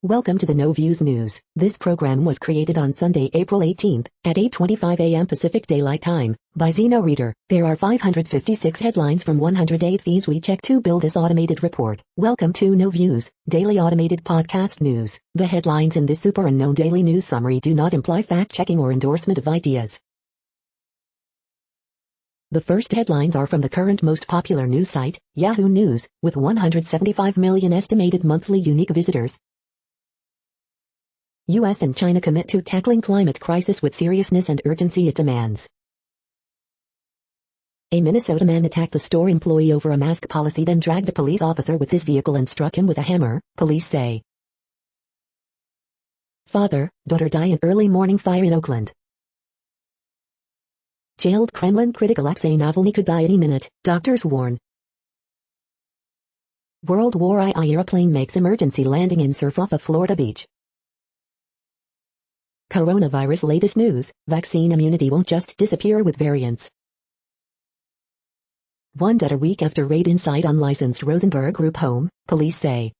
Welcome to the No Views News. This program was created on Sunday, April 18th, at 8:25 a.m. Pacific Daylight Time, by Zeno Reader. There are 556 headlines from 108 feeds we check to build this automated report. Welcome to No Views, daily automated podcast news. The headlines in this super unknown daily news summary do not imply fact-checking or endorsement of ideas. The first headlines are from the current most popular news site, Yahoo News, with 175 million estimated monthly unique visitors. U.S. and China commit to tackling climate crisis with seriousness and urgency it demands. A Minnesota man attacked a store employee over a mask policy, then dragged a police officer with his vehicle and struck him with a hammer, police say. Father, daughter die in early morning fire in Oakland. Jailed Kremlin critic Alexei Navalny could die any minute, doctors warn. World War II airplane makes emergency landing in surf off a Florida beach. Coronavirus latest news, vaccine immunity won't just disappear with variants. One dead a week after raid inside unlicensed Rosenberg Group home, police say.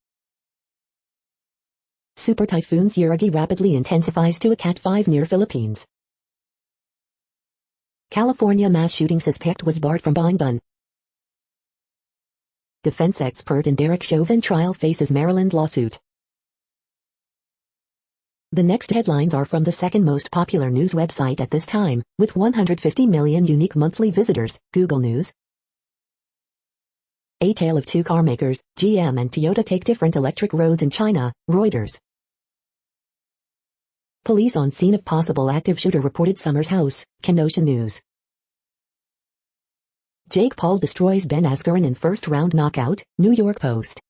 Super typhoon's Yuragi rapidly intensifies to a Cat 5 near Philippines. California mass shooting suspect was barred from buying gun. Defense expert in Derek Chauvin trial faces Maryland lawsuit. The next headlines are from the second most popular news website at this time, with 150 million unique monthly visitors, Google News. A tale of two car makers, GM and Toyota take different electric roads in China, Reuters. Police on scene of possible active shooter reported Summers house, Kenosha News. Jake Paul destroys Ben Askren in first round knockout, New York Post.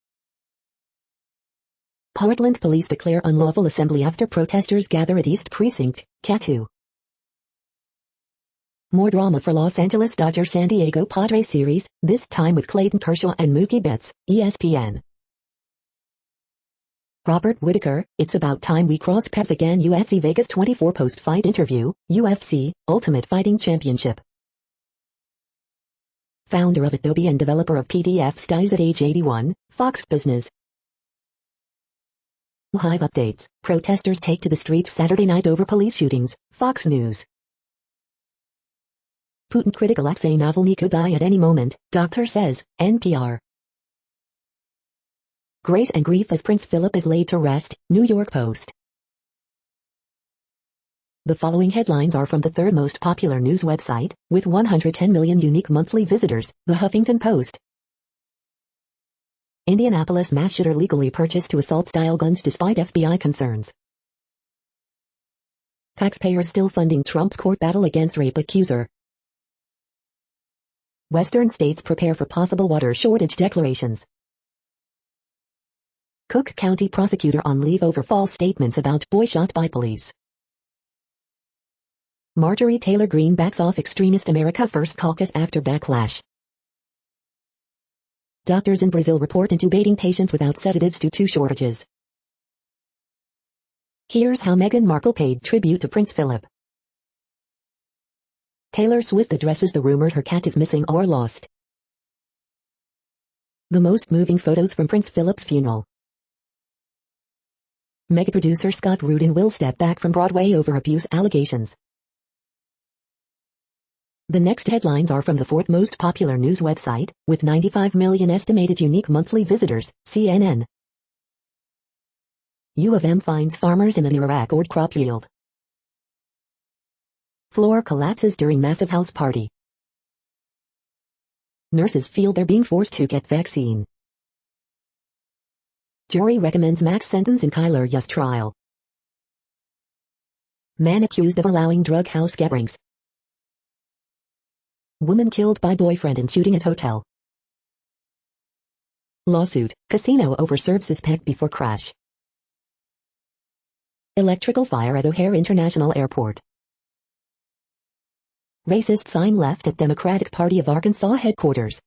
Portland police declare unlawful assembly after protesters gather at East Precinct, Cat 2. More drama for Los Angeles Dodgers San Diego Padres series, this time with Clayton Kershaw and Mookie Betts, ESPN. Robert Whittaker, it's about time we cross paths again. UFC Vegas 24 post-fight interview, UFC, Ultimate Fighting Championship. Founder of Adobe and developer of PDFs dies at age 81, Fox Business. Live updates, protesters take to the streets Saturday night over police shootings, Fox News. Putin critic Alexei Navalny could die at any moment, doctor says, NPR. Grace and grief as Prince Philip is laid to rest, New York Post. The following headlines are from the third most popular news website, with 110 million unique monthly visitors, The Huffington Post. Indianapolis mass shooter legally purchased two assault-style guns despite FBI concerns. Taxpayers still funding Trump's court battle against rape accuser. Western states prepare for possible water shortage declarations. Cook County prosecutor on leave over false statements about boy shot by police. Marjorie Taylor Greene backs off extremist America First caucus after backlash. Doctors in Brazil report intubating patients without sedatives due to shortages. Here's how Meghan Markle paid tribute to Prince Philip. Taylor Swift addresses the rumors her cat is missing or lost. The most moving photos from Prince Philip's funeral. Mega producer Scott Rudin will step back from Broadway over abuse allegations. The next headlines are from the fourth most popular news website, with 95 million estimated unique monthly visitors, CNN. U of M finds farmers in a near-record crop yield. Floor collapses during massive house party. Nurses feel they're being forced to get vaccine. Jury recommends max sentence in Kyler Yu's trial. Man accused of allowing drug house gatherings. Woman killed by boyfriend in shooting at hotel. Lawsuit, casino overserved suspect before crash. Electrical fire at O'Hare International Airport. Racist sign left at Democratic Party of Arkansas headquarters.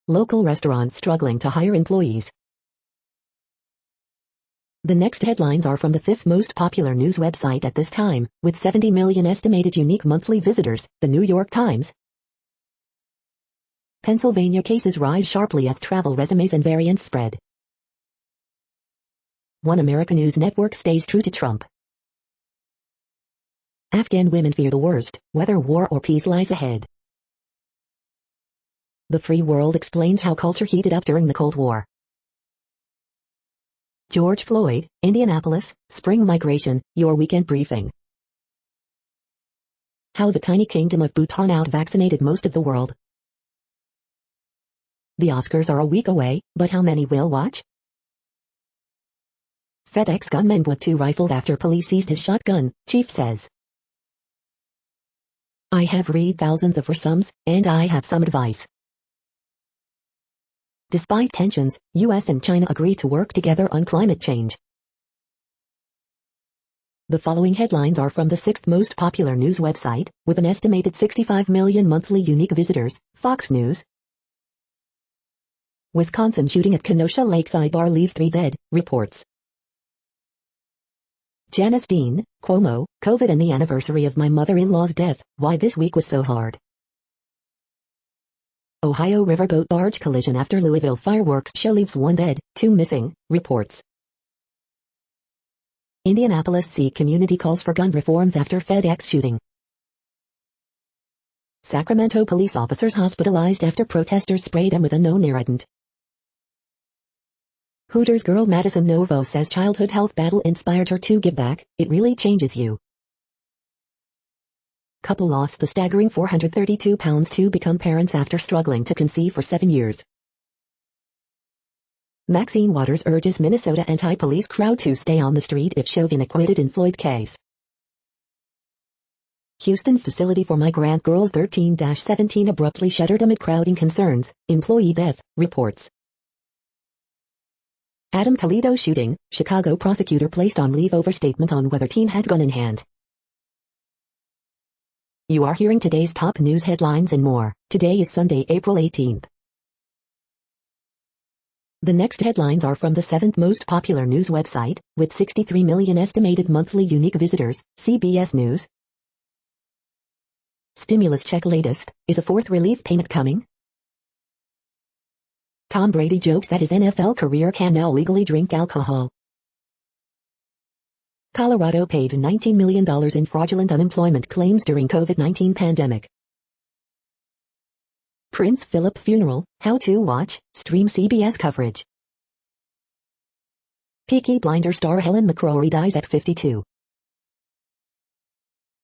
Local restaurants struggling to hire employees. The next headlines are from the fifth most popular news website at this time, with 70 million estimated unique monthly visitors, The New York Times. Pennsylvania cases rise sharply as travel resumes and variants spread. One American news network stays true to Trump. Afghan women fear the worst, whether war or peace lies ahead. The Free World explains how culture heated up during the Cold War. George Floyd, Indianapolis, spring migration, your weekend briefing. How the tiny kingdom of Bhutan out-vaccinated most of the world. The Oscars are a week away, but how many will watch? FedEx gunman bought 2 rifles after police seized his shotgun, chief says. I have read thousands of resumes, and I have some advice. Despite tensions, US and China agree to work together on climate change. The following headlines are from the 6th most popular news website, with an estimated 65 million monthly unique visitors, Fox News. Wisconsin shooting at Kenosha Lakeside Bar leaves 3 dead, reports. Janice Dean, Cuomo, COVID and the anniversary of my mother-in-law's death, why this week was so hard. Ohio riverboat barge collision after Louisville fireworks show leaves 1 dead, 2 missing, reports. Indianapolis Sikh community calls for gun reforms after FedEx shooting. Sacramento police officers hospitalized after protesters sprayed them with a known irritant. Hooters girl Madison Novo says childhood health battle inspired her to give back, it really changes you. Couple lost a staggering 432 pounds to become parents after struggling to conceive for 7 years. Maxine Waters urges Minnesota anti-police crowd to stay on the street if Chauvin acquitted in Floyd case. Houston facility for migrant girls 13-17 abruptly shuttered amid crowding concerns, employee death, reports. Adam Toledo shooting, Chicago prosecutor placed on leave over statement on whether teen had gun in hand. You are hearing today's top news headlines and more. Today is Sunday, April 18th. The next headlines are from the 7th most popular news website, with 63 million estimated monthly unique visitors, CBS News. Stimulus check latest, is a 4th relief payment coming? Tom Brady jokes that his NFL career can now legally drink alcohol. Colorado paid $19 million in fraudulent unemployment claims during COVID-19 pandemic. Prince Philip funeral, how to watch, stream CBS coverage. Peaky Blinders star Helen McCrory dies at 52.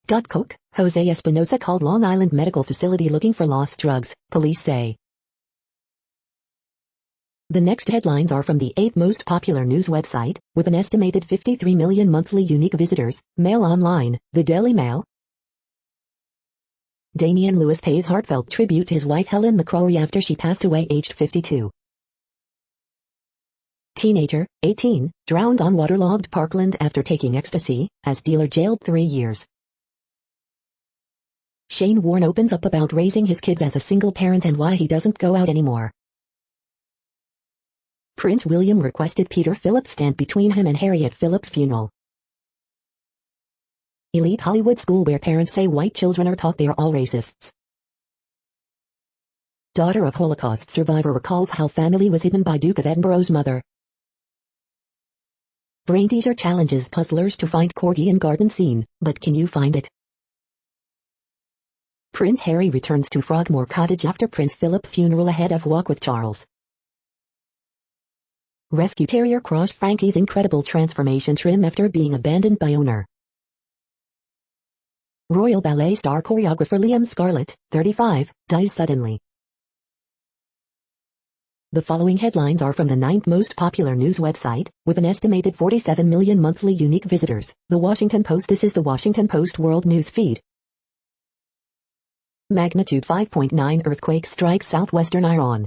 Got coke, Jose Espinosa called Long Island medical facility looking for lost drugs, police say. The next headlines are from the 8th most popular news website, with an estimated 53 million monthly unique visitors, Mail Online, the Daily Mail. Damian Lewis pays heartfelt tribute to his wife Helen McCrory after she passed away aged 52. Teenager, 18, drowned on waterlogged Parkland after taking ecstasy, as dealer jailed 3 years. Shane Warne opens up about raising his kids as a single parent and why he doesn't go out anymore. Prince William requested Peter Phillips stand between him and Harriet Phillips' funeral. Elite Hollywood school where parents say white children are taught they are all racists. Daughter of Holocaust survivor recalls how family was hidden by Duke of Edinburgh's mother. Brain teaser challenges puzzlers to find corgi in garden scene, but can you find it? Prince Harry returns to Frogmore Cottage after Prince Philip funeral ahead of walk with Charles. Rescue Terrier cross Frankie's incredible transformation trim after being abandoned by owner. Royal Ballet star choreographer Liam Scarlett, 35, dies suddenly. The following headlines are from the 9th most popular news website, with an estimated 47 million monthly unique visitors, The Washington Post. This is the Washington Post World News Feed. Magnitude 5.9 earthquake strikes southwestern Iran.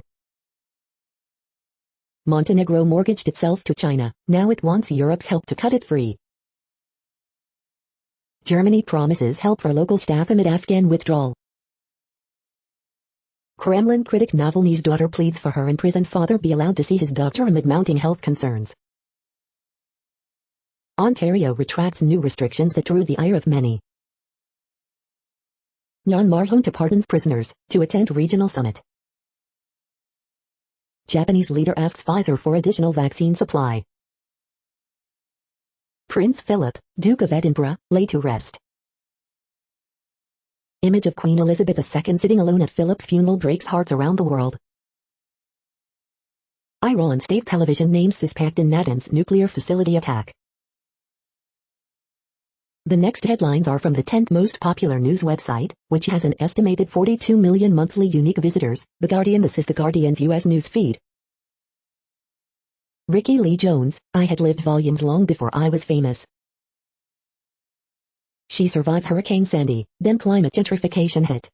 Montenegro mortgaged itself to China, now it wants Europe's help to cut it free. Germany promises help for local staff amid Afghan withdrawal. Kremlin critic Navalny's daughter pleads for her imprisoned father be allowed to see his doctor amid mounting health concerns. Ontario retracts new restrictions that drew the ire of many. Myanmar junta pardons prisoners to attend regional summit. Japanese leader asks Pfizer for additional vaccine supply. Prince Philip, Duke of Edinburgh, laid to rest. Image of Queen Elizabeth II sitting alone at Philip's funeral breaks hearts around the world. Iran state television names suspect in Natanz nuclear facility attack. The next headlines are from the 10th most popular news website, which has an estimated 42 million monthly unique visitors, The Guardian. This is The Guardian's US news feed. Ricky Lee Jones, I had lived volumes long before I was famous. She survived Hurricane Sandy, then climate gentrification hit.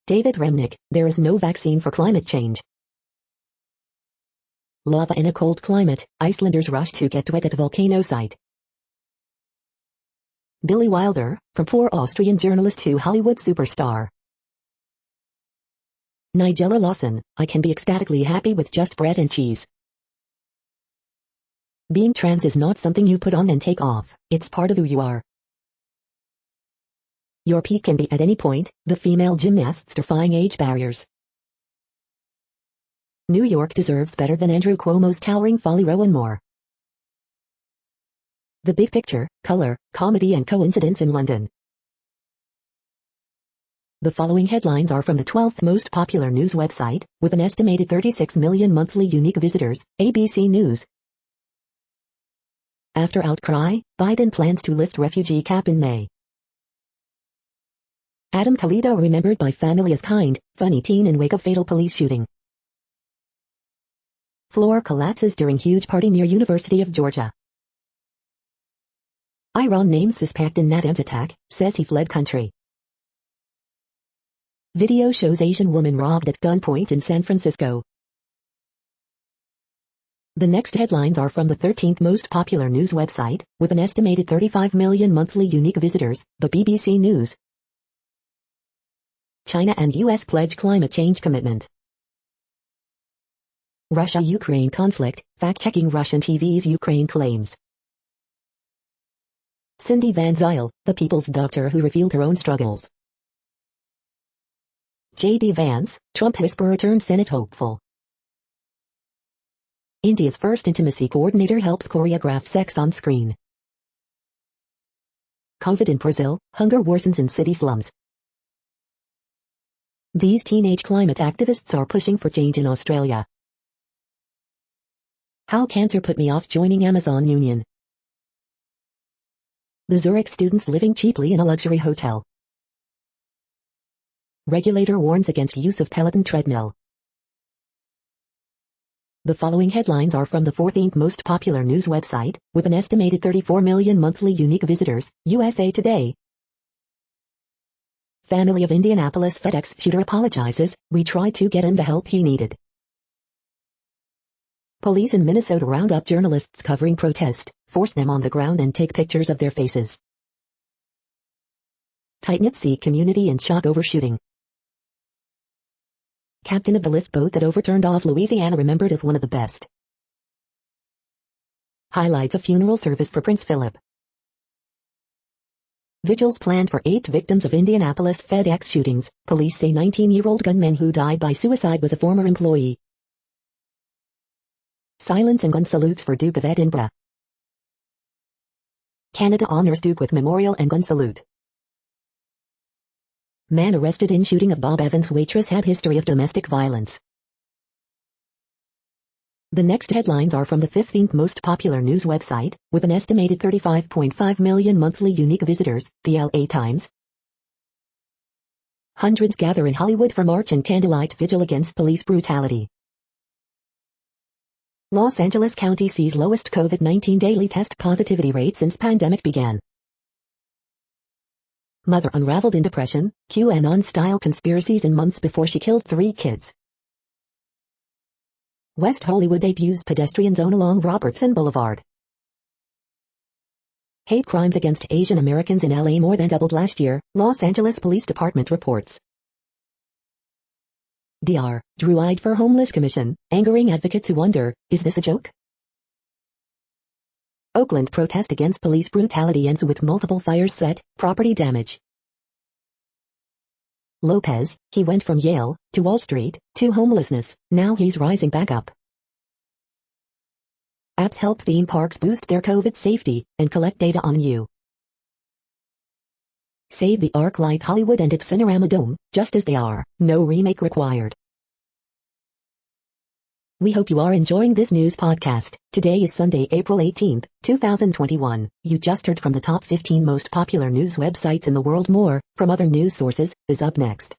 David Remnick, there is no vaccine for climate change. Lava in a cold climate, Icelanders rush to get wet at volcano site. Billy Wilder, from poor Austrian journalist to Hollywood superstar. Nigella Lawson, I can be ecstatically happy with just bread and cheese. Being trans is not something you put on and take off, it's part of who you are. Your peak can be at any point, the female gymnasts defying age barriers. New York deserves better than Andrew Cuomo's towering folly. Rowan Moore. The Big Picture, Color, Comedy and Coincidence in London. The following headlines are from the 12th most popular news website, with an estimated 36 million monthly unique visitors, ABC News. After outcry, Biden plans to lift refugee cap in May. Adam Toledo remembered by family as kind, funny teen in wake of fatal police shooting. Floor collapses during huge party near University of Georgia. Iran names suspect in Natanz attack, says he fled country. Video shows Asian woman robbed at gunpoint in San Francisco. The next headlines are from the 13th most popular news website, with an estimated 35 million monthly unique visitors, the BBC News. China and US pledge climate change commitment. Russia-Ukraine conflict, fact-checking Russian TV's Ukraine claims. Cindy Van Zyl, the people's doctor who revealed her own struggles. J.D. Vance, Trump whisperer turned Senate hopeful. India's first intimacy coordinator helps choreograph sex on screen. COVID in Brazil, hunger worsens in city slums. These teenage climate activists are pushing for change in Australia. How cancer put me off joining Amazon Union. The Zurich students living cheaply in a luxury hotel. Regulator warns against use of Peloton treadmill. The following headlines are from the 14th most popular news website, with an estimated 34 million monthly unique visitors, USA Today. Family of Indianapolis FedEx shooter apologizes, we tried to get him the help he needed. Police in Minnesota round up journalists covering protest, force them on the ground and take pictures of their faces. Tight-knit Sikh community in shock over shooting. Captain of the lift boat that overturned off Louisiana remembered as one of the best. Highlights of funeral service for Prince Philip. Vigils planned for 8 victims of Indianapolis FedEx shootings. Police say 19-year-old gunman who died by suicide was a former employee. Silence and gun salutes for Duke of Edinburgh. Canada honors Duke with memorial and gun salute. Man arrested in shooting of Bob Evans waitress had history of domestic violence. The next headlines are from the 15th most popular news website, with an estimated 35.5 million monthly unique visitors, the LA Times. Hundreds gather in Hollywood for march and candlelight vigil against police brutality. Los Angeles County sees lowest COVID-19 daily test positivity rate since pandemic began. Mother unraveled in depression, QAnon-style conspiracies in months before she killed 3 kids. West Hollywood debuts pedestrian zone along Robertson Boulevard. Hate crimes against Asian Americans in LA more than doubled last year, Los Angeles Police Department reports. Dr. Drew-eyed for homeless commission, angering advocates who wonder, is this a joke? Oakland protest against police brutality ends with multiple fires set, property damage. Lopez, he went from Yale, to Wall Street, to homelessness, now he's rising back up. Apps help theme parks boost their COVID safety and collect data on you. Save the ArcLight Hollywood and its Cinerama Dome, just as they are. No remake required. We hope you are enjoying this news podcast. Today is Sunday, April 18th, 2021. You just heard from the top 15 most popular news websites in the world. More from other news sources is up next.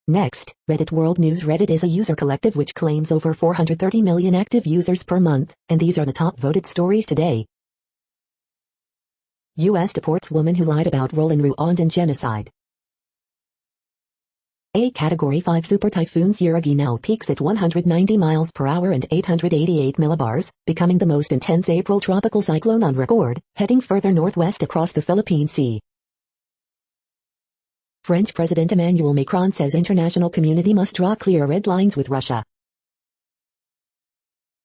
Next, Reddit World News. Reddit is a user collective which claims over 430 million active users per month, and these are the top voted stories today. U.S. deports woman who lied about role in Rwandan genocide. A Category 5 super typhoon Yuragi now peaks at 190 miles per hour and 888 millibars, becoming the most intense April tropical cyclone on record, heading further northwest across the Philippine Sea. French President Emmanuel Macron says international community must draw clear red lines with Russia.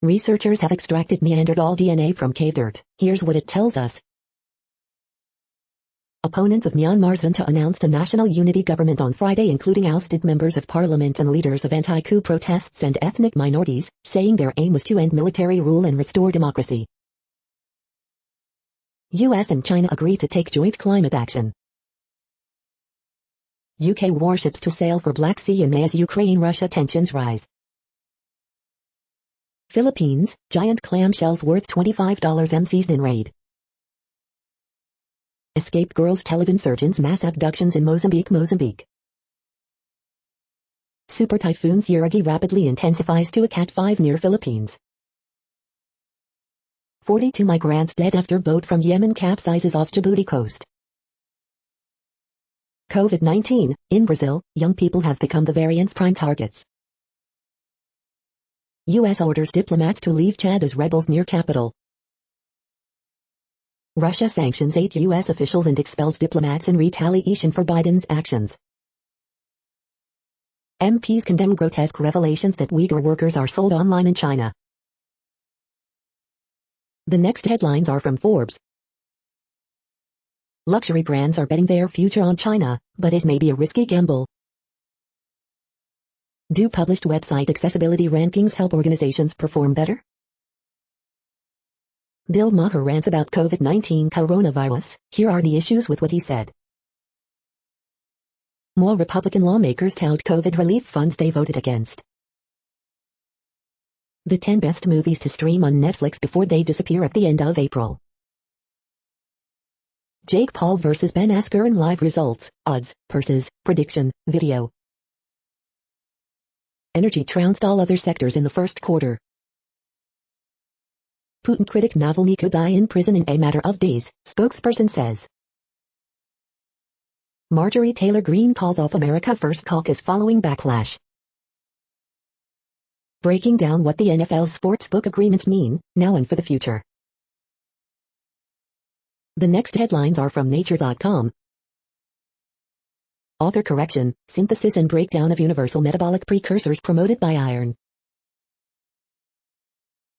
Researchers have extracted Neanderthal DNA from cave dirt. Here's what it tells us. Opponents of Myanmar's junta announced a national unity government on Friday, including ousted members of parliament and leaders of anti-coup protests and ethnic minorities, saying their aim was to end military rule and restore democracy. U.S. and China agree to take joint climate action. UK warships to sail for Black Sea in May as Ukraine-Russia tensions rise. Philippines, giant clamshells worth $25 seized in raid. Escaped girls tell of insurgents' mass abductions in Mozambique. Super typhoon Yuragi rapidly intensifies to a Cat 5 near Philippines. 42 migrants dead after boat from Yemen capsizes off Djibouti coast. COVID-19, in Brazil, young people have become the variant's prime targets. U.S. orders diplomats to leave Chad as rebels near capital. Russia sanctions 8 U.S. officials and expels diplomats in retaliation for Biden's actions. MPs condemn grotesque revelations that Uyghur workers are sold online in China. The next headlines are from Forbes. Luxury brands are betting their future on China, but it may be a risky gamble. Do published website accessibility rankings help organizations perform better? Bill Maher rants about COVID-19 coronavirus. Here are the issues with what he said. More Republican lawmakers tout COVID relief funds they voted against. The 10 best movies to stream on Netflix before they disappear at the end of April. Jake Paul vs. Ben Askren live results, odds, purses, prediction, video. Energy trounced all other sectors in the first quarter. Putin critic Navalny could die in prison in a matter of days, spokesperson says. Marjorie Taylor Greene calls off America First caucus following backlash. Breaking down what the NFL's sportsbook agreements mean, now and for the future. The next headlines are from Nature.com. Author correction, synthesis and breakdown of universal metabolic precursors promoted by iron.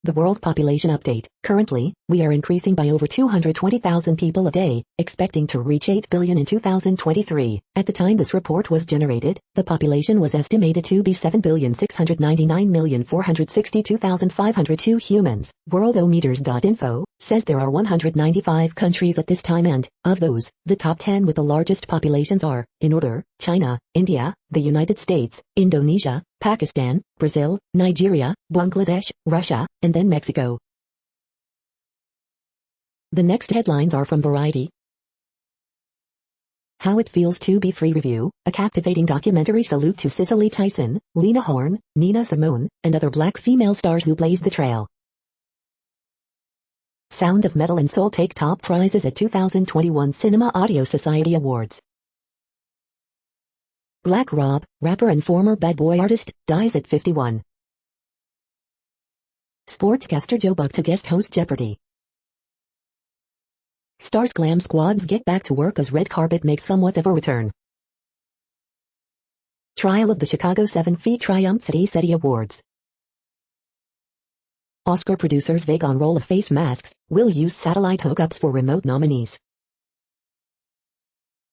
The World Population Update. Currently, we are increasing by over 220,000 people a day, expecting to reach 8 billion in 2023. At the time this report was generated, the population was estimated to be 7,699,462,502 humans. Worldometers.info says there are 195 countries at this time, and, of those, the top 10 with the largest populations are, in order, China, India, the United States, Indonesia, Pakistan, Brazil, Nigeria, Bangladesh, Russia, and then Mexico. The next headlines are from Variety. How It Feels to Be Free review, a captivating documentary salute to Cicely Tyson, Lena Horne, Nina Simone, and other black female stars who blazed the trail. Sound of Metal and Soul take top prizes at 2021 Cinema Audio Society Awards. Black Rob, rapper and former Bad Boy artist, dies at 51. Sportscaster Joe Buck to guest host Jeopardy! Stars glam squads get back to work as red carpet makes somewhat of a return. Trial of the Chicago 7 Feet triumphs at SETI Awards. Oscar producers vague on role of face masks, will use satellite hookups for remote nominees.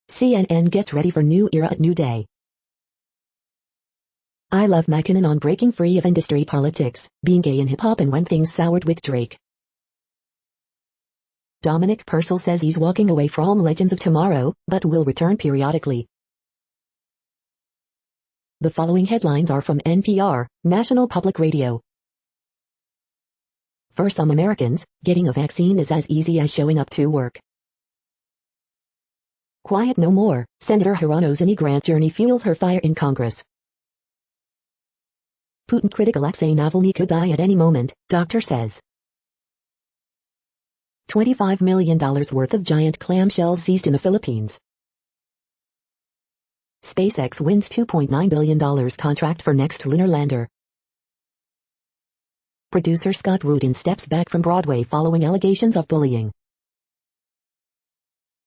CNN gets ready for new era at New Day. I love McKinnon on breaking free of industry politics, being gay in hip-hop and when things soured with Drake. Dominic Purcell says he's walking away from Legends of Tomorrow, but will return periodically. The following headlines are from NPR, National Public Radio. For some Americans, getting a vaccine is as easy as showing up to work. Quiet no more, Senator Hirono's immigrant journey fuels her fire in Congress. Putin critic Alexei Navalny could die at any moment, doctor says. $25 million worth of giant clamshells seized in the Philippines. SpaceX wins $2.9 billion contract for next lunar lander. Producer Scott Rudin steps back from Broadway following allegations of bullying.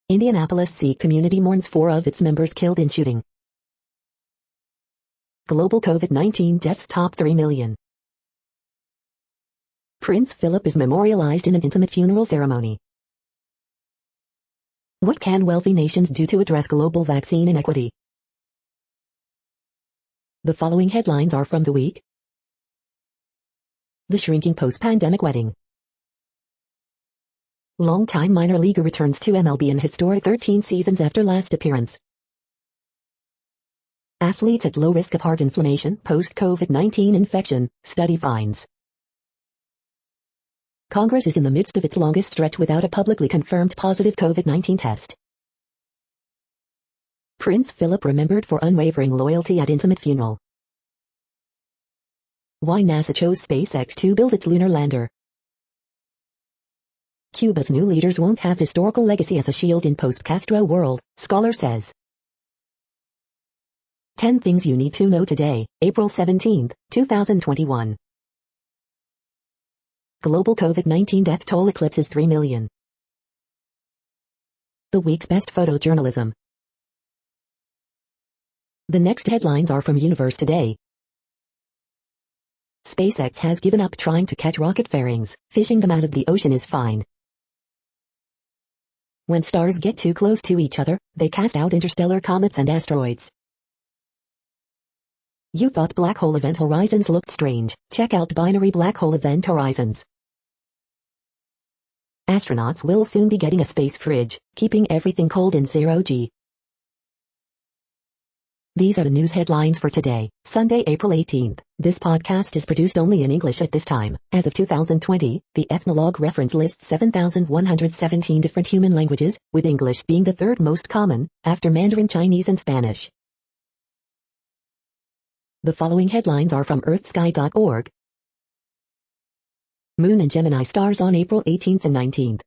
Indianapolis Sikh community mourns 4 of its members killed in shooting. Global COVID-19 deaths top 3 million. Prince Philip is memorialized in an intimate funeral ceremony. What can wealthy nations do to address global vaccine inequity? The following headlines are from The Week. The shrinking post-pandemic wedding. Longtime minor leaguer returns to MLB in historic 13 seasons after last appearance. Athletes at low risk of heart inflammation post-COVID-19 infection, study finds. Congress is in the midst of its longest stretch without a publicly confirmed positive COVID-19 test. Prince Philip remembered for unwavering loyalty at intimate funeral. Why NASA chose SpaceX to build its lunar lander. Cuba's new leaders won't have historical legacy as a shield in post-Castro world, scholar says. 10 things you need to know today, April 17, 2021. Global COVID-19 death toll eclipses 3 million. The week's best photojournalism. The next headlines are from Universe Today. SpaceX has given up trying to catch rocket fairings, fishing them out of the ocean is fine. When stars get too close to each other, they cast out interstellar comets and asteroids. You thought black hole event horizons looked strange? Check out binary black hole event horizons. Astronauts will soon be getting a space fridge, keeping everything cold in 0G. These are the news headlines for today, Sunday, April 18th. This podcast is produced only in English at this time. As of 2020, the Ethnologue reference lists 7,117 different human languages, with English being the 3rd most common, after Mandarin Chinese and Spanish. The following headlines are from earthsky.org. Moon and Gemini stars on April 18th and 19th.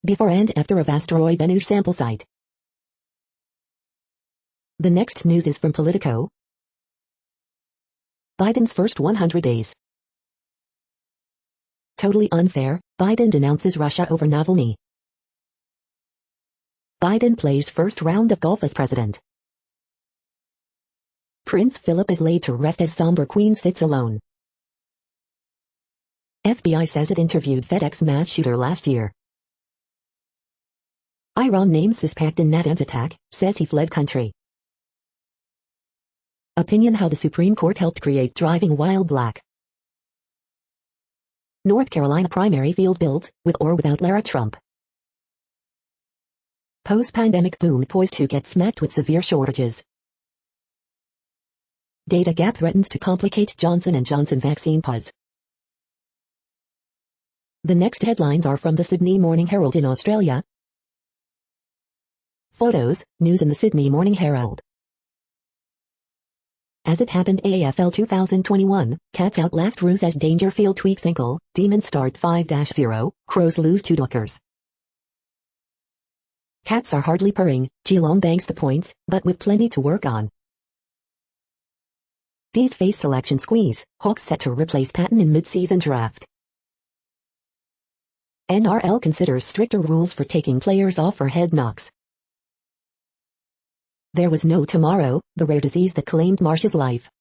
Before and after of asteroid Bennu sample site. The next news is from Politico. Biden's first 100 days. Totally unfair, Biden denounces Russia over Navalny. Biden plays first round of golf as president. Prince Philip is laid to rest as somber queen sits alone. FBI says it interviewed FedEx mass shooter last year. Iran names suspect in Natanz attack, says he fled country. Opinion how the Supreme Court helped create driving while black. North Carolina primary field builds, with or without Lara Trump. Post-pandemic boom poised to get smacked with severe shortages. Data gap threatens to complicate Johnson & Johnson vaccine pause. The next headlines are from the Sydney Morning Herald in Australia. Photos, news in the Sydney Morning Herald. As it happened AFL 2021, Cats outlast Roos as Dangerfield tweaks ankle, Demons start 5-0, Crows lose to Dockers. Cats are hardly purring, Geelong banks the points, but with plenty to work on. D's face selection squeeze, Hawks set to replace Patton in mid-season draft. NRL considers stricter rules for taking players off for head knocks. There was no tomorrow, the rare disease that claimed Marsh's life.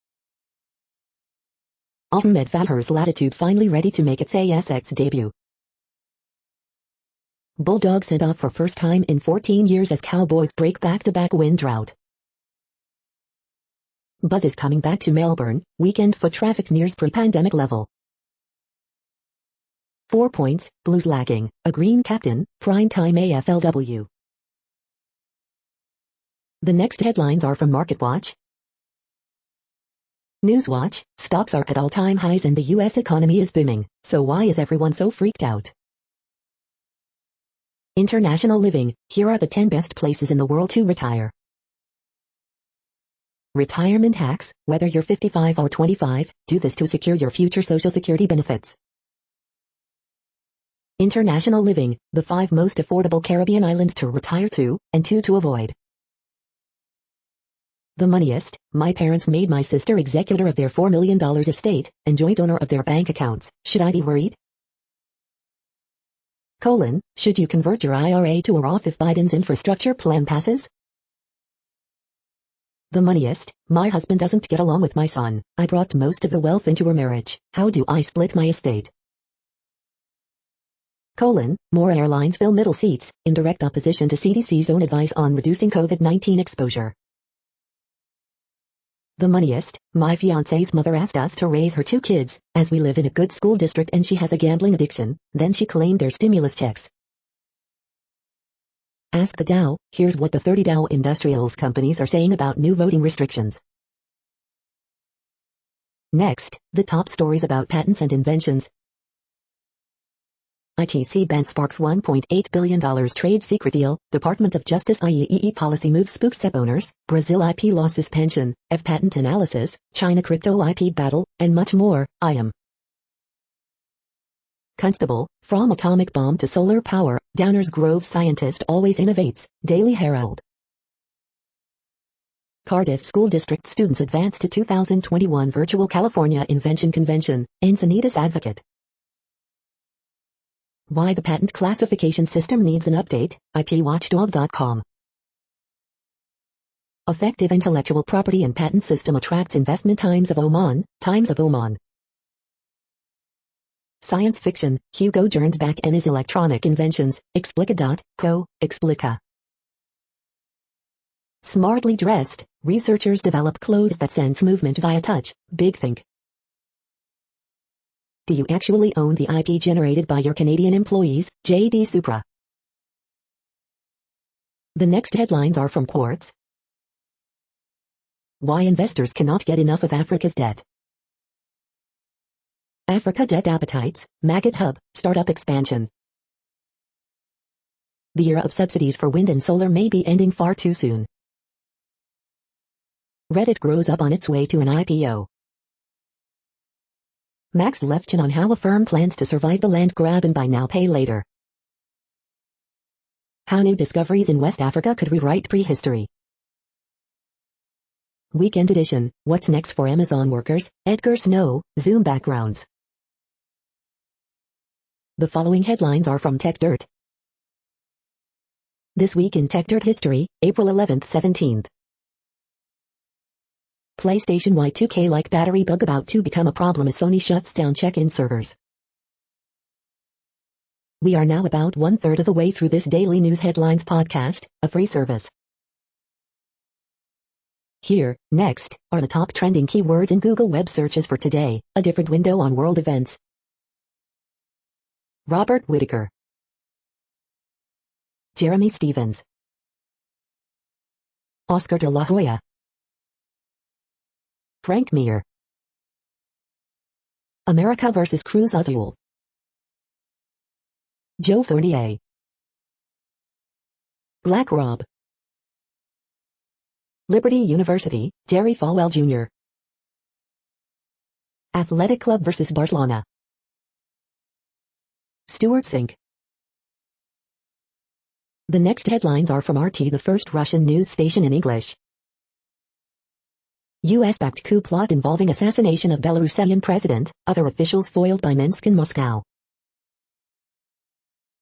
Ahmed Fahir's Latitude finally ready to make its ASX debut. Bulldogs sent off for first time in 14 years as Cowboys break back-to-back win drought. Buzz is coming back to Melbourne, weekend foot traffic nears pre-pandemic level. 4 points, Blues lacking, a green captain, primetime AFLW. The next headlines are from MarketWatch. Newswatch, stocks are at all-time highs and the U.S. economy is booming, so why is everyone so freaked out? International Living, here are the 10 best places in the world to retire. Retirement hacks, whether you're 55 or 25, do this to secure your future Social Security benefits. International Living, the 5 most affordable Caribbean islands to retire to, and 2 to avoid. The Moneyest, my parents made my sister executor of their $4 million estate, and joint owner of their bank accounts, should I be worried? Should you convert your IRA to a Roth if Biden's infrastructure plan passes? The Moneyest, my husband doesn't get along with my son. I brought most of the wealth into our marriage. How do I split my estate? More airlines fill middle seats, in direct opposition to CDC's own advice on reducing COVID-19 exposure. The Moneyest, my fiancé's mother asked us to raise her 2 kids, as we live in a good school district and she has a gambling addiction, then she claimed their stimulus checks. Ask the Dow, here's what the 30 Dow Industrials companies are saying about new voting restrictions. Next, the top stories about patents and inventions. ITC ban sparks $1.8 billion trade secret deal, Department of Justice IEEE policy moves spook step owners, Brazil IP law suspension, F patent analysis, China crypto IP battle, and much more. I am Constable, from atomic bomb to solar power, Downers Grove scientist always innovates, Daily Herald. Cardiff School District students advance to 2021 Virtual California Invention Convention, Encinitas advocate. Why the patent classification system needs an update, IPWatchdog.com. Effective intellectual property and patent system attracts investment. Times of Oman. Science fiction, Hugo Gernsback and his electronic inventions, Explica.co, Explica. Smartly dressed, researchers develop clothes that sense movement via touch, Big Think. Do you actually own the IP generated by your Canadian employees, JD Supra? The next headlines are from Quartz. Why investors cannot get enough of Africa's debt. Africa debt appetites, Maggot Hub, startup expansion. The era of subsidies for wind and solar may be ending far too soon. Reddit grows up on its way to an IPO. Max Levchin on how a firm plans to survive the land grab and buy now pay later. How new discoveries in West Africa could rewrite prehistory. Weekend edition, what's next for Amazon workers, Edgar Snow, Zoom backgrounds. The following headlines are from TechDirt. This week in TechDirt history, April 11th 17th. PlayStation Y2K-like battery bug about to become a problem as Sony shuts down check-in servers. We are now about 1/3 of the way through this daily news headlines podcast, a free service. Here, next, are the top trending keywords in Google web searches for today, a different window on world events. Robert Whittaker. Jeremy Stevens. Oscar de la Hoya. Frank Mir. America vs. Cruz Azul. Joe Fournier. Black Rob. Liberty University, Jerry Falwell Jr. Athletic Club vs. Barcelona. Stuart Sink. The next headlines are from RT, the first Russian news station in English. U.S.-backed coup plot involving assassination of Belarusian president, other officials foiled by Minsk and Moscow.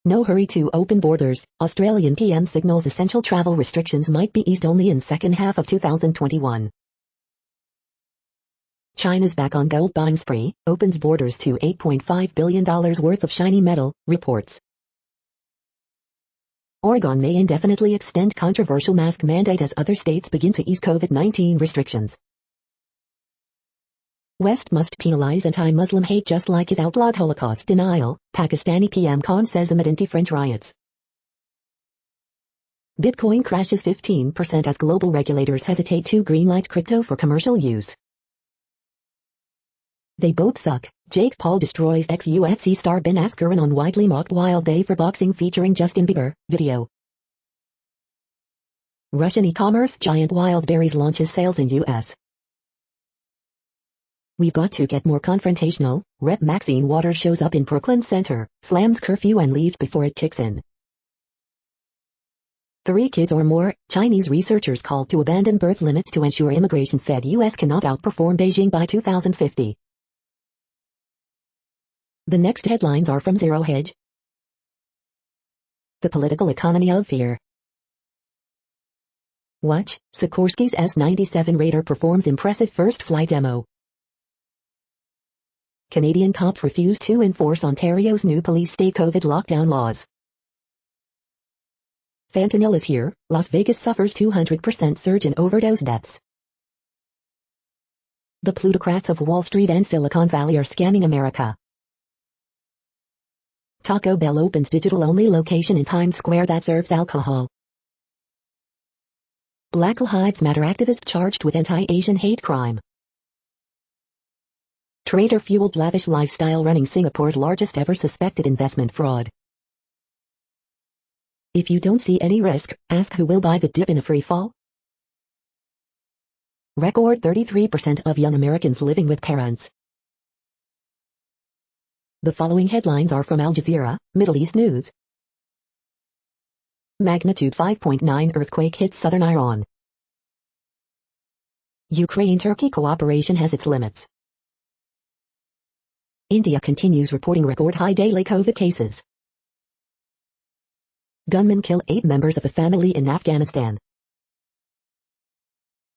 No hurry to open borders, Australian PM signals essential travel restrictions might be eased only in second half of 2021. China's back on gold buying spree, opens borders to $8.5 billion worth of shiny metal, reports. Oregon may indefinitely extend controversial mask mandate as other states begin to ease COVID-19 restrictions. West must penalize anti-Muslim hate just like it outlawed Holocaust denial, Pakistani PM Khan says amid anti-French riots. Bitcoin crashes 15% as global regulators hesitate to greenlight crypto for commercial use. They both suck. Jake Paul destroys ex-UFC star Ben Askren on widely mocked Wild Day for boxing featuring Justin Bieber, video. Russian e-commerce giant Wildberries launches sales in U.S. We've got to get more confrontational. Rep. Maxine Waters shows up in Brooklyn Center, slams curfew and leaves before it kicks in. 3 kids or more, Chinese researchers called to abandon birth limits to ensure immigration-fed U.S. cannot outperform Beijing by 2050. The next headlines are from Zero Hedge. The political economy of fear. Watch, Sikorsky's S-97 Raider performs impressive first flight demo. Canadian cops refuse to enforce Ontario's new police state COVID lockdown laws. Fentanyl is here. Las Vegas suffers 200% surge in overdose deaths. The plutocrats of Wall Street and Silicon Valley are scamming America. Taco Bell opens digital-only location in Times Square that serves alcohol. Black Lives Matter activist charged with anti-Asian hate crime. Trader-fueled lavish lifestyle running Singapore's largest ever suspected investment fraud. If you don't see any risk, ask who will buy the dip in a free fall. Record 33% of young Americans living with parents. The following headlines are from Al Jazeera, Middle East News. Magnitude 5.9 earthquake hits southern Iran. Ukraine-Turkey cooperation has its limits. India continues reporting record-high daily COVID cases. Gunmen kill 8 members of a family in Afghanistan.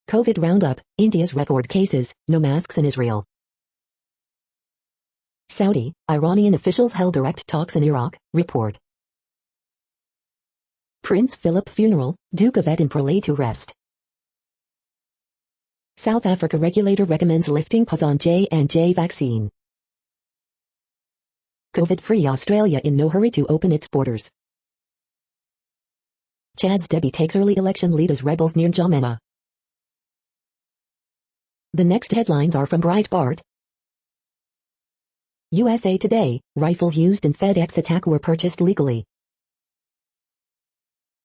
COVID roundup, India's record cases, no masks in Israel. Saudi, Iranian officials held direct talks in Iraq, report. Prince Philip funeral, Duke of Edinburgh laid to rest. South Africa regulator recommends lifting pause on J&J vaccine. COVID-free Australia in no hurry to open its borders. Chad's Debbie takes early election lead as rebels near N'Djamena. The next headlines are from Breitbart. USA Today, rifles used in FedEx attack were purchased legally.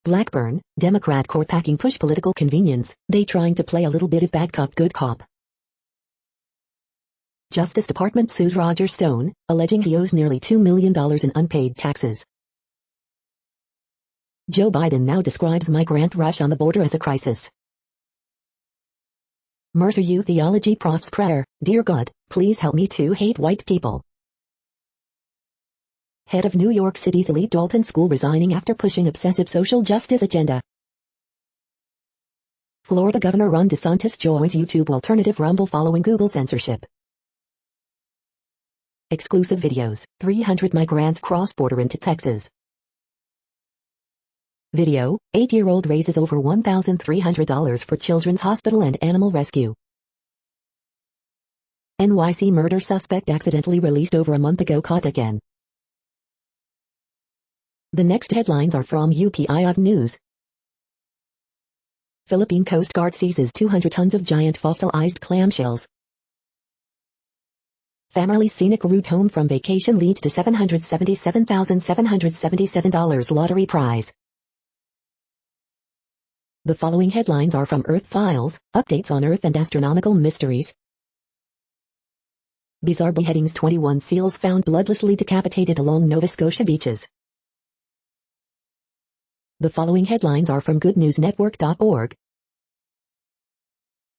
Blackburn, Democrat court packing push political convenience, they trying to play a little bit of bad cop good cop. Justice Department sues Roger Stone, alleging he owes nearly $2 million in unpaid taxes. Joe Biden now describes migrant rush on the border as a crisis. Mercer U Theology Prof's prayer, Dear God, please help me to hate white people. Head of New York City's elite Dalton School resigning after pushing obsessive social justice agenda. Florida Governor Ron DeSantis joins YouTube alternative Rumble following Google censorship. Exclusive videos, 300 migrants cross border into Texas. Video, 8-year-old raises over $1,300 for Children's Hospital and Animal Rescue. NYC murder suspect accidentally released over a month ago caught again. The next headlines are from UPI News. Philippine Coast Guard seizes 200 tons of giant fossilized clamshells. Family scenic route home from vacation leads to $777,777 lottery prize. The following headlines are from Earth Files, updates on Earth and astronomical mysteries. Bizarre beheadings, 21 seals found bloodlessly decapitated along Nova Scotia beaches. The following headlines are from goodnewsnetwork.org.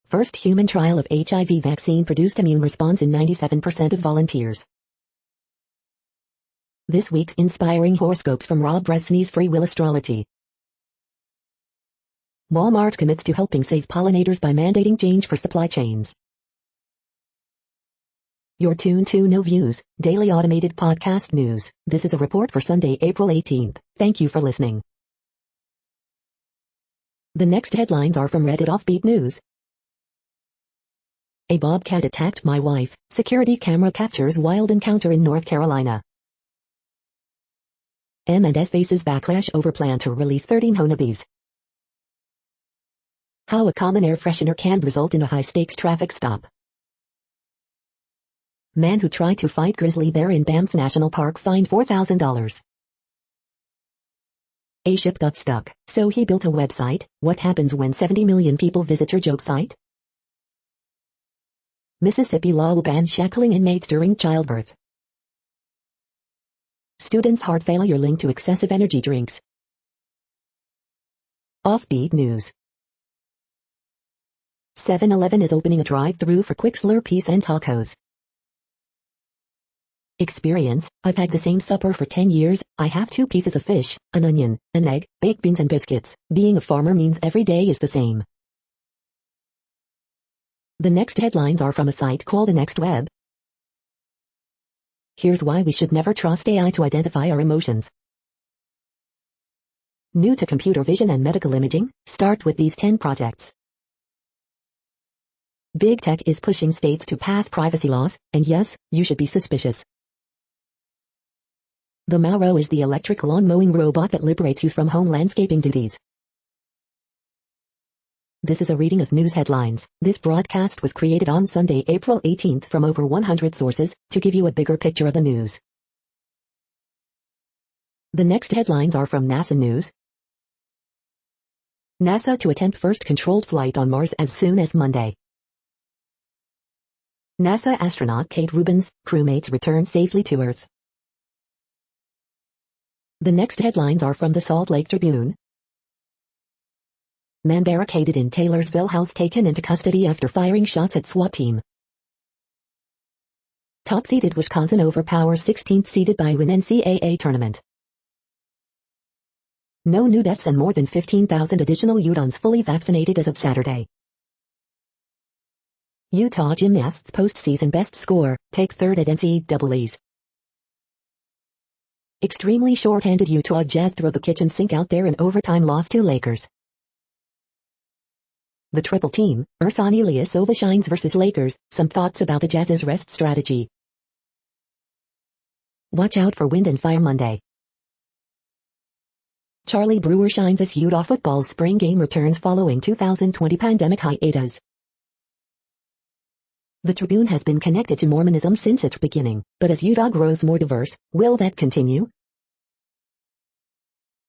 First human trial of HIV vaccine produced immune response in 97% of volunteers. This week's inspiring horoscopes from Rob Bresney's Free Will Astrology. Walmart commits to helping save pollinators by mandating change for supply chains. You're tuned to No Views, daily automated podcast news. This is a report for Sunday, April 18th. Thank you for listening. The next headlines are from Reddit Offbeat News. A bobcat attacked my wife. Security camera captures wild encounter in North Carolina. M&S faces backlash over plan to release 13 honeybees. How a common air freshener can result in a high-stakes traffic stop. Man who tried to fight grizzly bear in Banff National Park fined $4,000. A ship got stuck, so he built a website. What happens when 70 million people visit your joke site? Mississippi law will ban shackling inmates during childbirth. Students' heart failure linked to excessive energy drinks. Offbeat news. 7-Eleven is opening a drive-thru for quick Slurpees and tacos. Experience, I've had the same supper for 10 years. I have 2 pieces of fish, an onion, an egg, baked beans and biscuits. Being a farmer means every day is the same. The next headlines are from a site called The Next Web. Here's why we should never trust AI to identify our emotions. New to computer vision and medical imaging, start with these 10 projects. Big Tech is pushing states to pass privacy laws, and yes, you should be suspicious. The Mauro is the electric lawn mowing robot that liberates you from home landscaping duties. This is a reading of news headlines. This broadcast was created on Sunday, April 18th from over 100 sources, to give you a bigger picture of the news. The next headlines are from NASA News. NASA to attempt first controlled flight on Mars as soon as Monday. NASA astronaut Kate Rubins, crewmates return safely to Earth. The next headlines are from the Salt Lake Tribune. Man barricaded in Taylorsville house taken into custody after firing shots at SWAT team. Top-seeded Wisconsin overpowers 16th-seeded by win NCAA tournament. No new deaths and more than 15,000 additional Utahns fully vaccinated as of Saturday. Utah gymnasts postseason best score, take third at NCAAs. Extremely short-handed Utah Jazz throw the kitchen sink out there in overtime loss to Lakers. The triple team, Ersan Ilyasova shines versus Lakers, some thoughts about the Jazz's rest strategy. Watch out for wind and fire Monday. Charlie Brewer shines as Utah football's spring game returns following 2020 pandemic hiatus. The Tribune has been connected to Mormonism since its beginning, but as Utah grows more diverse, will that continue?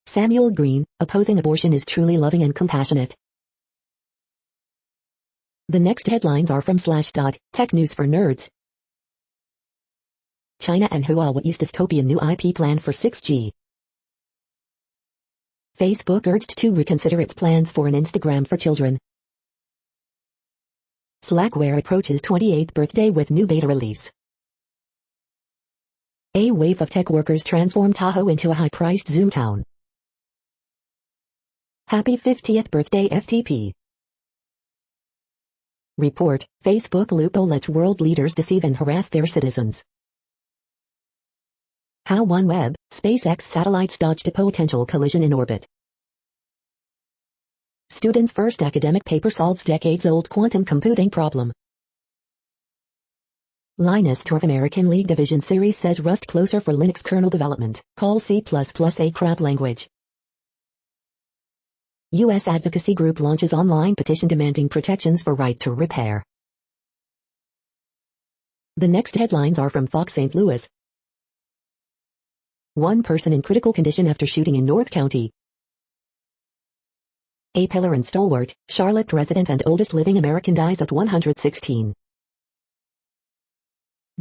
Samuel Green, opposing abortion is truly loving and compassionate. The next headlines are from Slashdot, tech news for nerds. China and Huawei ease dystopian new IP plan for 6G. Facebook urged to reconsider its plans for an Instagram for children. Slackware approaches 28th birthday with new beta release. A wave of tech workers transform Tahoe into a high-priced Zoom town. Happy 50th birthday FTP. Report, Facebook loophole lets world leaders deceive and harass their citizens. How OneWeb, SpaceX satellites dodged a potential collision in orbit. Student's first academic paper solves decades-old quantum computing problem. Linus Torv American League Division Series says Rust closer for Linux kernel development, call C++ a crap language. U.S. advocacy group launches online petition demanding protections for right to repair. The next headlines are from Fox St. Louis. One person in critical condition after shooting in North County. A pillar and stalwart, Charlotte resident and oldest living American dies at 116.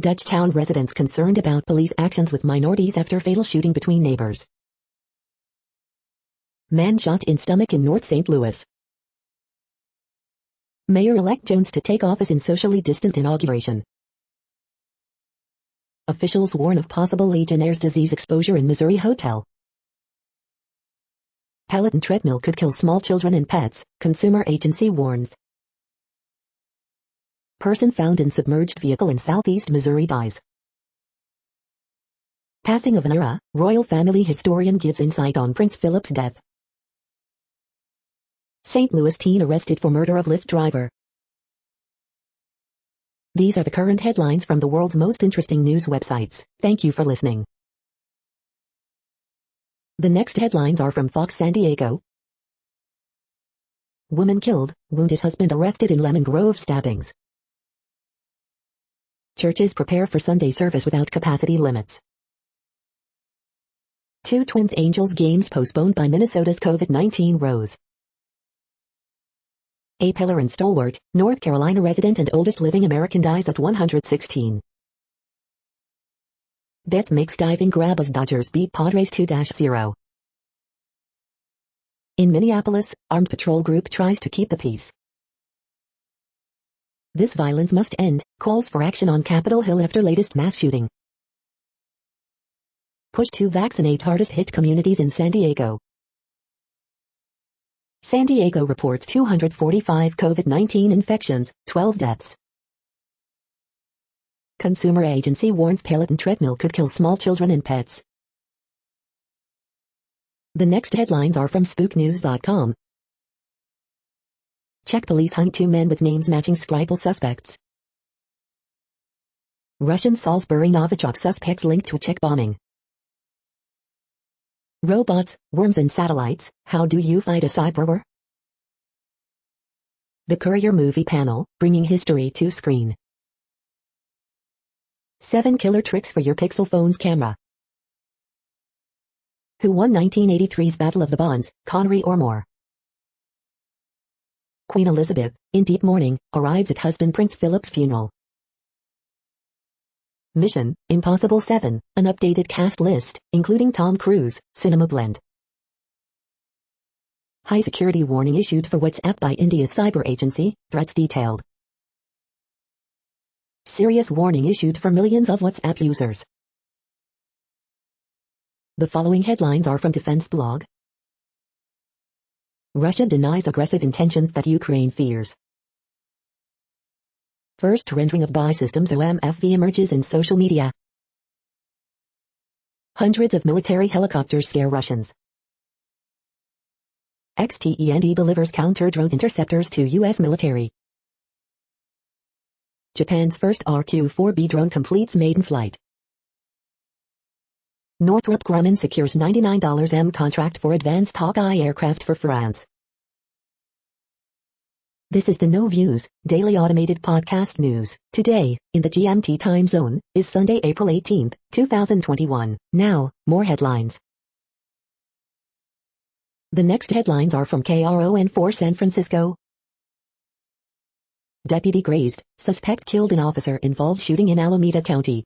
Dutchtown residents concerned about police actions with minorities after fatal shooting between neighbors. Man shot in stomach in North St. Louis. Mayor-elect Jones to take office in socially distant inauguration. Officials warn of possible Legionnaire's disease exposure in Missouri hotel. Peloton treadmill could kill small children and pets, consumer agency warns. Person found in submerged vehicle in southeast Missouri dies. Passing of an era, royal family historian gives insight on Prince Philip's death. St. Louis teen arrested for murder of Lyft driver. These are the current headlines from the world's most interesting news websites. Thank you for listening. The next headlines are from Fox San Diego. Woman killed, wounded husband arrested in Lemon Grove stabbings. Churches prepare for Sunday service without capacity limits. Two Twins Angels games postponed by Minnesota's COVID-19 woes. A pillar and stalwart, North Carolina resident and oldest living American dies at 116. Bet makes diving grab as Dodgers beat Padres 2-0. In Minneapolis, armed patrol group tries to keep the peace. This violence must end, calls for action on Capitol Hill after latest mass shooting. Push to vaccinate hardest hit communities in San Diego. San Diego reports 245 COVID-19 infections, 12 deaths. Consumer agency warns Peloton treadmill could kill small children and pets. The next headlines are from SpookNews.com. Czech police hunt two men with names matching Skripal suspects. Russian Salisbury Novichok suspects linked to Czech bombing. Robots, worms and satellites, how do you fight a cyber war? The Courier movie panel, bringing history to screen. 7 killer tricks for your Pixel phone's camera. Who won 1983's Battle of the Bonds, Connery or more? Queen Elizabeth, in deep mourning, arrives at husband Prince Philip's funeral. Mission Impossible 7, an updated cast list, including Tom Cruise, Cinema Blend. High security warning issued for WhatsApp by India's cyber agency, threats detailed. Serious warning issued for millions of WhatsApp users. The following headlines are from Defense Blog. Russia denies aggressive intentions that Ukraine fears. First rendering of buy systems OMFV emerges in social media. Hundreds of military helicopters scare Russians. XTEND delivers counter-drone interceptors to U.S. military. Japan's first RQ-4B drone completes maiden flight. Northrop Grumman secures $99 contract for advanced Hawkeye aircraft for France. This is the No Views, daily automated podcast news. Today, in the GMT time zone, is Sunday, April 18, 2021. Now, more headlines. The next headlines are from KRON4 San Francisco. Deputy grazed, suspect killed in officer-involved shooting in Alameda County.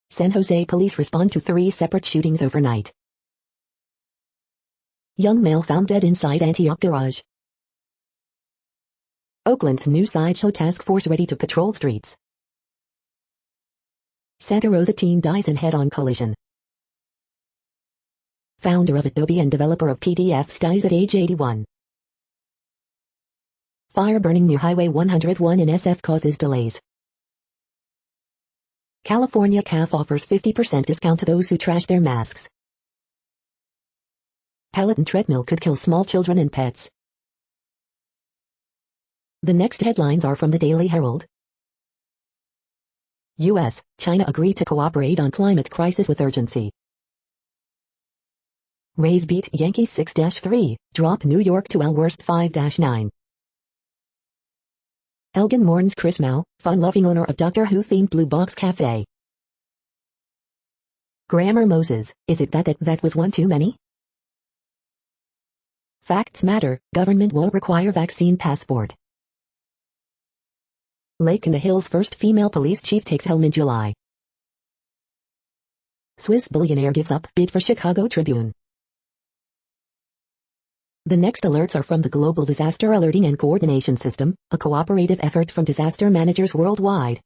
San Jose police respond to 3 separate shootings overnight. Young male found dead inside Antioch garage. Oakland's new sideshow task force ready to patrol streets. Santa Rosa teen dies in head-on collision. Founder of Adobe and developer of PDFs dies at age 81. Fire burning new Highway 101 in SF causes delays. California CAF offers 50% discount to those who trash their masks. Peloton treadmill could kill small children and pets. The next headlines are from the Daily Herald. U.S., China agree to cooperate on climate crisis with urgency. Rays beat Yankees 6-3, drop New York to L worst 5-9. Elgin mourns Chris Mao, fun-loving owner of Doctor Who-themed Blue Box Cafe. Grammar Moses, is it that was one too many? Facts matter, government won't require vaccine passport. Lake in the Hills first female police chief takes helm in July. Swiss billionaire gives up bid for Chicago Tribune. The next alerts are from the Global Disaster Alerting and Coordination System, a cooperative effort from disaster managers worldwide.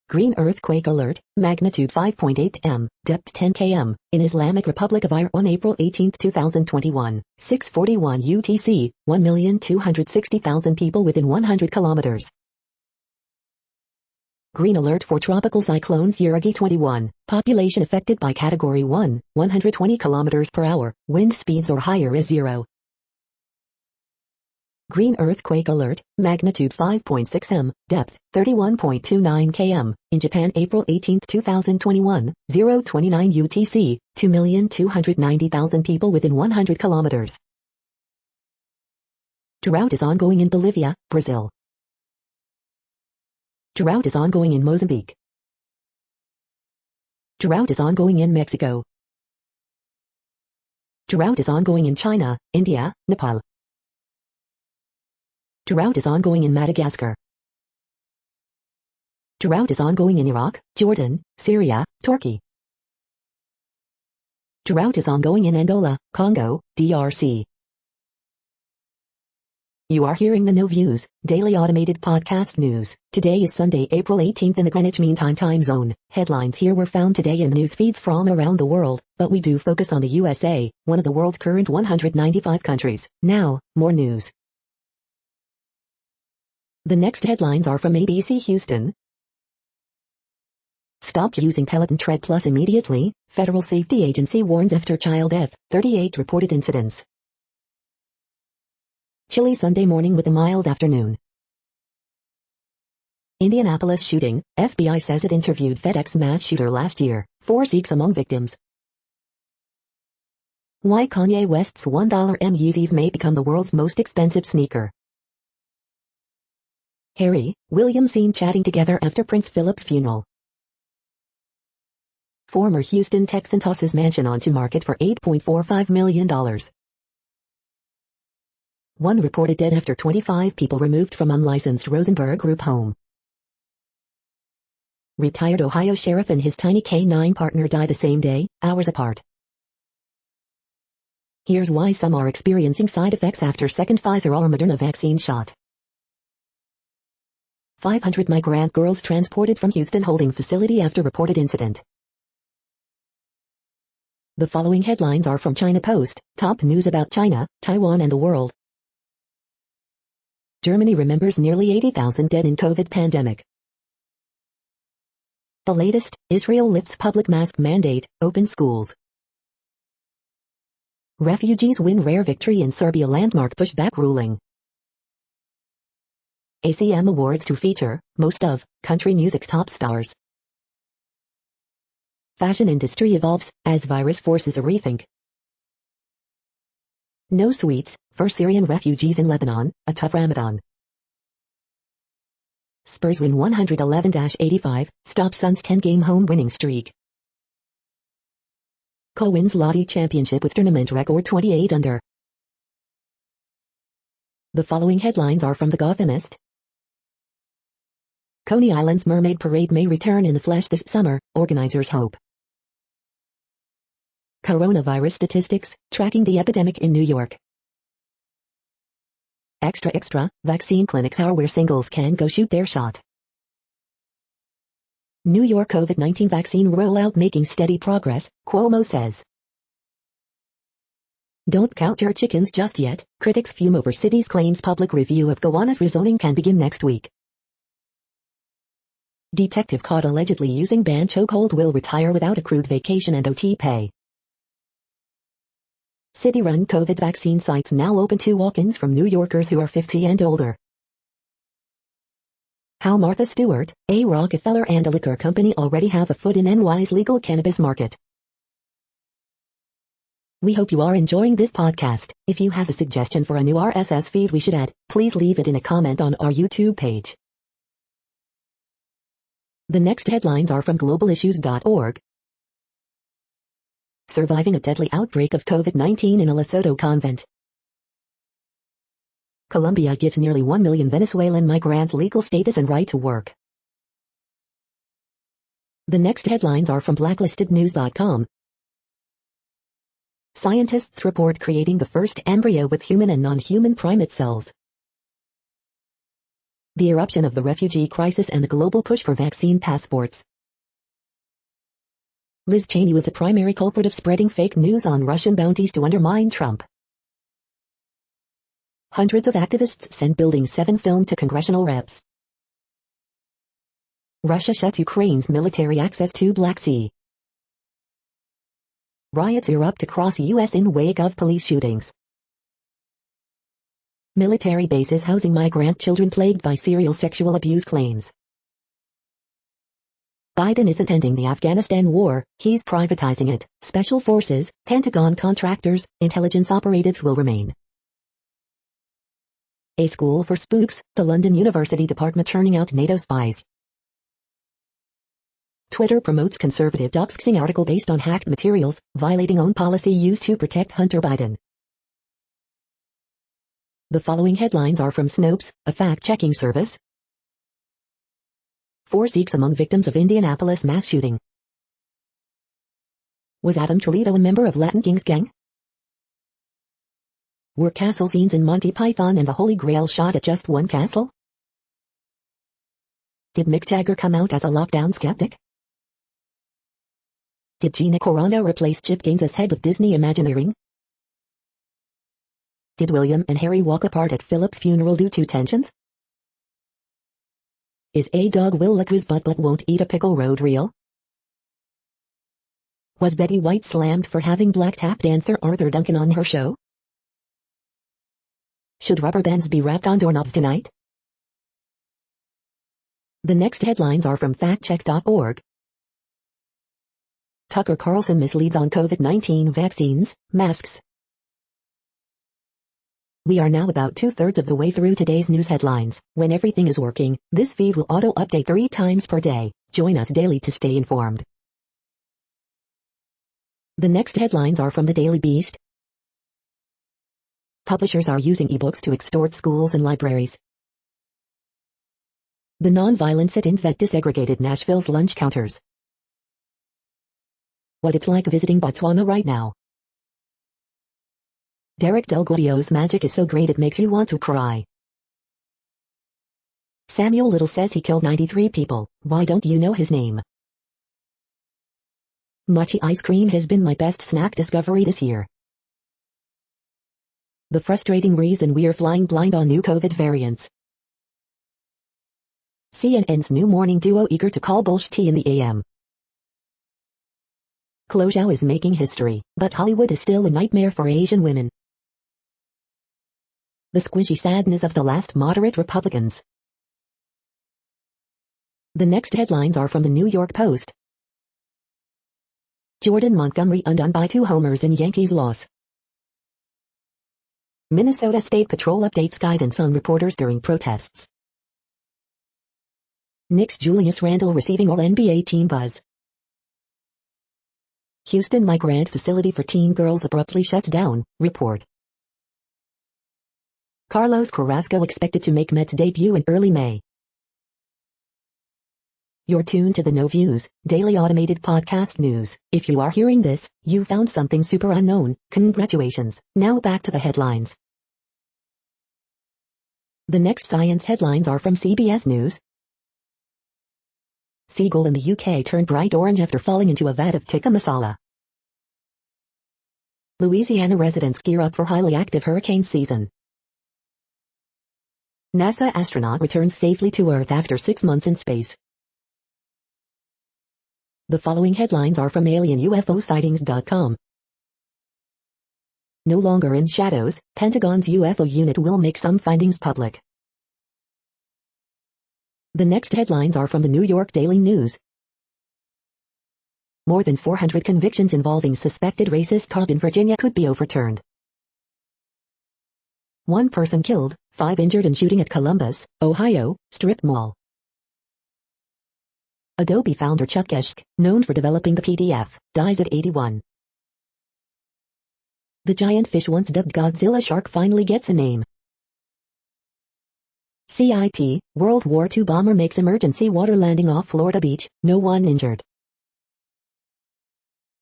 Green earthquake alert, magnitude 5.8 m, depth 10 km, in Islamic Republic of Iran on April 18, 2021, 6:41 UTC, 1,260,000 people within 100 kilometers. Green alert for tropical cyclones Yuragi 21, population affected by Category 1, 120 kilometers per hour, wind speeds or higher is 0. Green earthquake alert, magnitude 5.6 m, depth 31.29 km, in Japan April 18, 2021, 029 UTC, 2,290,000 people within 100 kilometers. Drought is ongoing in Bolivia, Brazil. Drought is ongoing in Mozambique. Drought is ongoing in Mexico. Drought is ongoing in China, India, Nepal. Drought is ongoing in Madagascar. Drought is ongoing in Iraq, Jordan, Syria, Turkey. Drought is ongoing in Angola, Congo, DRC. You are hearing the No Views, daily automated podcast news. Today is Sunday, April 18th in the Greenwich Mean Time zone. Headlines here were found today in news feeds from around the world, but we do focus on the USA, one of the world's current 195 countries. Now, more news. The next headlines are from ABC Houston. Stop using Peloton Tread Plus immediately, Federal Safety Agency warns after child death, 38 reported incidents. Chilly Sunday morning with a mild afternoon. Indianapolis shooting, FBI says it interviewed FedEx mass shooter last year, 4 Sikhs among victims. Why Kanye West's $1 Yeezys may become the world's most expensive sneaker. Harry, William seen chatting together after Prince Philip's funeral. Former Houston Texan tosses mansion onto market for $8.45 million. One reported dead after 25 people removed from unlicensed Rosenberg Group home. Retired Ohio sheriff and his tiny K-9 partner die the same day, hours apart. Here's why some are experiencing side effects after second Pfizer or Moderna vaccine shot. 500 migrant girls transported from Houston holding facility after reported incident. The following headlines are from China Post, top news about China, Taiwan and the world. Germany remembers nearly 80,000 dead in COVID pandemic. The latest, Israel lifts public mask mandate, open schools. Refugees win rare victory in Serbia landmark pushback ruling. ACM awards to feature, most of, country music's top stars. Fashion industry evolves, as virus forces a rethink. No sweets, for Syrian refugees in Lebanon, a tough Ramadan. Spurs win 111-85, stop Suns' 10-game home winning streak. Co wins Lottie Championship with tournament record 28 under. The following headlines are from The Gothamist. Coney Island's Mermaid Parade may return in the flesh this summer, organizers hope. Coronavirus statistics, tracking the epidemic in New York. Extra, vaccine clinics are where singles can go shoot their shot. New York COVID-19 vaccine rollout making steady progress, Cuomo says. Don't count your chickens just yet, critics fume over city's claims public review of Gowanus rezoning can begin next week. Detective caught allegedly using ban chokehold will retire without accrued vacation and OT pay. City-run COVID vaccine sites now open to walk-ins from New Yorkers who are 50 and older. How Martha Stewart, a Rockefeller and a liquor company already have a foot in NY's legal cannabis market. We hope you are enjoying this podcast. If you have a suggestion for a new RSS feed we should add, please leave it in a comment on our YouTube page. The next headlines are from globalissues.org. Surviving a deadly outbreak of COVID-19 in a Lesotho convent. Colombia gives nearly 1 million Venezuelan migrants legal status and right to work. The next headlines are from blacklistednews.com. Scientists report creating the first embryo with human and non-human primate cells. The eruption of the refugee crisis and the global push for vaccine passports. Liz Cheney was the primary culprit of spreading fake news on Russian bounties to undermine Trump. Hundreds of activists sent Building 7 film to congressional reps. Russia shuts Ukraine's military access to Black Sea. Riots erupt across U.S. in wake of police shootings. Military bases housing migrant children plagued by serial sexual abuse claims. Biden isn't ending the Afghanistan war, he's privatizing it. Special forces, Pentagon contractors, intelligence operatives will remain. A school for spooks, the London University Department turning out NATO spies. Twitter promotes conservative doxing article based on hacked materials, violating own policy used to protect Hunter Biden. The following headlines are from Snopes, a fact-checking service. 4 Sikhs among victims of Indianapolis mass shooting. Was Adam Toledo a member of Latin Kings gang? Were castle scenes in Monty Python and the Holy Grail shot at just one castle? Did Mick Jagger come out as a lockdown skeptic? Did Gina Carano replace Chip Gaines as head of Disney Imagineering? Did William and Harry walk apart at Philip's funeral due to tensions? Is a dog will lick his butt but won't eat a pickle road real? Was Betty White slammed for having black tap dancer Arthur Duncan on her show? Should rubber bands be wrapped on doorknobs tonight? The next headlines are from factcheck.org. Tucker Carlson misleads on COVID-19 vaccines, masks. We are now about 2/3 of the way through today's news headlines. When everything is working, this feed will auto-update 3 times per day. Join us daily to stay informed. The next headlines are from the Daily Beast. Publishers are using ebooks to extort schools and libraries. The nonviolent sit-ins that desegregated Nashville's lunch counters. What it's like visiting Botswana right now. Derek Del Guadio's magic is so great it makes you want to cry. Samuel Little says he killed 93 people, why don't you know his name? Mochi ice cream has been my best snack discovery this year. The frustrating reason we're flying blind on new COVID variants. CNN's new morning duo eager to call bullshit in the AM. Chloe Zhao is making history, but Hollywood is still a nightmare for Asian women. The squishy sadness of the last moderate Republicans. The next headlines are from the New York Post. Jordan Montgomery undone by 2 homers in Yankees loss. Minnesota State Patrol updates guidance on reporters during protests. Knicks Julius Randle receiving All-NBA team buzz. Houston migrant facility for teen girls abruptly shuts down, report. Carlos Carrasco expected to make Mets debut in early May. You're tuned to the No Views, daily automated podcast news. If you are hearing this, you found something super unknown. Congratulations. Now back to the headlines. The next science headlines are from CBS News. Seagull in the UK turned bright orange after falling into a vat of tikka masala. Louisiana residents gear up for highly active hurricane season. NASA astronaut returns safely to Earth after 6 months in space. The following headlines are from alienUFOsightings.com. No longer in shadows, Pentagon's UFO unit will make some findings public. The next headlines are from the New York Daily News. More than 400 convictions involving suspected racist cop in Virginia could be overturned. 1 person killed, 5 injured in shooting at Columbus, Ohio, strip mall. Adobe founder Chuck Geschke, known for developing the PDF, dies at 81. The giant fish once dubbed Godzilla shark finally gets a name. CIT, World War II bomber makes emergency water landing off Florida beach, no one injured.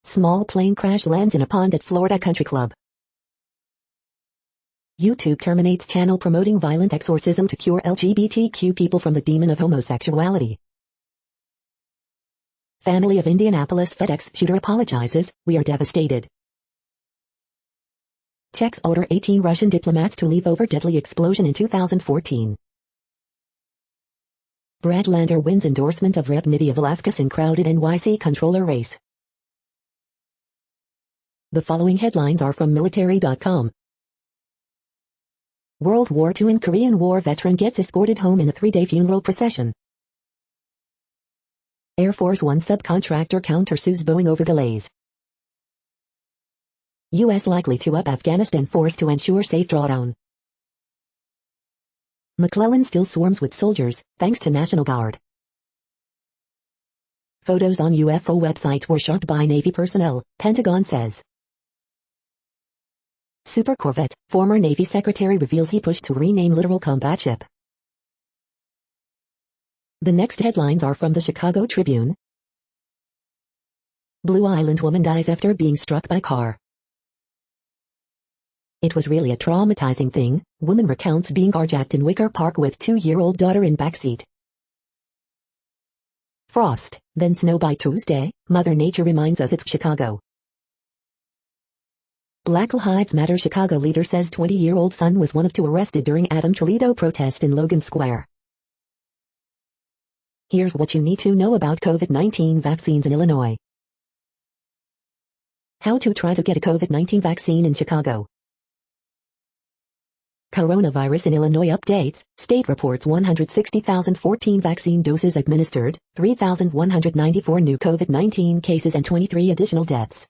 Small plane crash lands in a pond at Florida Country Club. YouTube terminates channel promoting violent exorcism to cure LGBTQ people from the demon of homosexuality. Family of Indianapolis FedEx shooter apologizes, we are devastated. Czechs order 18 Russian diplomats to leave over deadly explosion in 2014. Brad Lander wins endorsement of Rep. Nydia Velasquez in crowded NYC controller race. The following headlines are from military.com. World War II and Korean War veteran gets escorted home in a 3-day funeral procession. Air Force One subcontractor countersues Boeing over delays. U.S. likely to up Afghanistan force to ensure safe drawdown. McClellan still swarms with soldiers, thanks to National Guard. Photos on UFO websites were shot by Navy personnel, Pentagon says. Super Corvette, former Navy Secretary reveals he pushed to rename Littoral Combat Ship. The next headlines are from the Chicago Tribune. Blue Island woman dies after being struck by car. It was really a traumatizing thing, woman recounts being carjacked in Wicker Park with 2-year-old daughter in backseat. Frost, then snow by Tuesday, Mother Nature reminds us it's Chicago. Black Lives Matter Chicago leader says 20-year-old son was one of 2 arrested during Adam Toledo protest in Logan Square. Here's what you need to know about COVID-19 vaccines in Illinois. How to try to get a COVID-19 vaccine in Chicago. Coronavirus in Illinois updates, state reports 160,014 vaccine doses administered, 3,194 new COVID-19 cases and 23 additional deaths.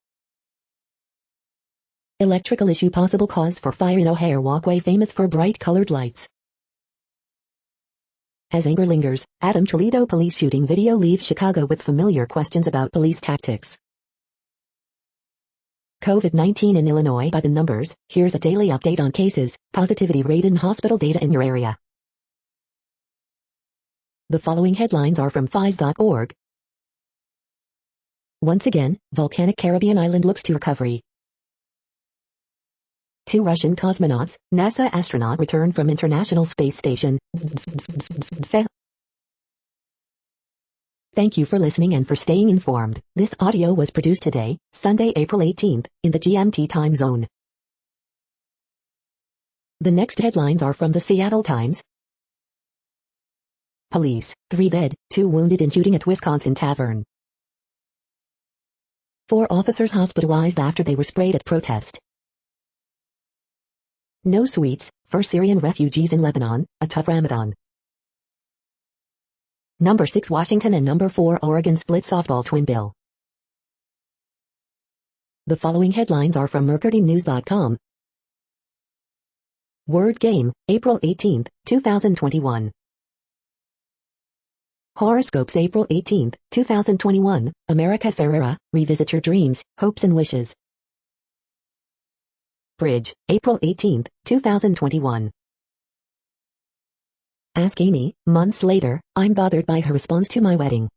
Electrical issue possible cause for fire in O'Hare Walkway famous for bright colored lights. As anger lingers, Adam Toledo police shooting video leaves Chicago with familiar questions about police tactics. COVID-19 in Illinois by the numbers, here's a daily update on cases, positivity rate and hospital data in your area. The following headlines are from FIS.org. Once again, volcanic Caribbean island looks to recovery. 2 Russian cosmonauts, NASA astronaut return from International Space Station. Thank you for listening and for staying informed. This audio was produced today, Sunday, April 18th, in the GMT time zone. The next headlines are from the Seattle Times. Police, 3 dead, 2 wounded in shooting at Wisconsin tavern. 4 officers hospitalized after they were sprayed at protest. No sweets, for Syrian refugees in Lebanon, a tough Ramadan. Number 6 Washington and number 4 Oregon split softball twin bill. The following headlines are from MercuryNews.com. Word Game, April 18, 2021. Horoscopes April 18, 2021, America Ferrera, revisit your dreams, hopes and wishes. Bridge, April 18, 2021. Ask Amy, months later, I'm bothered by her response to my wedding.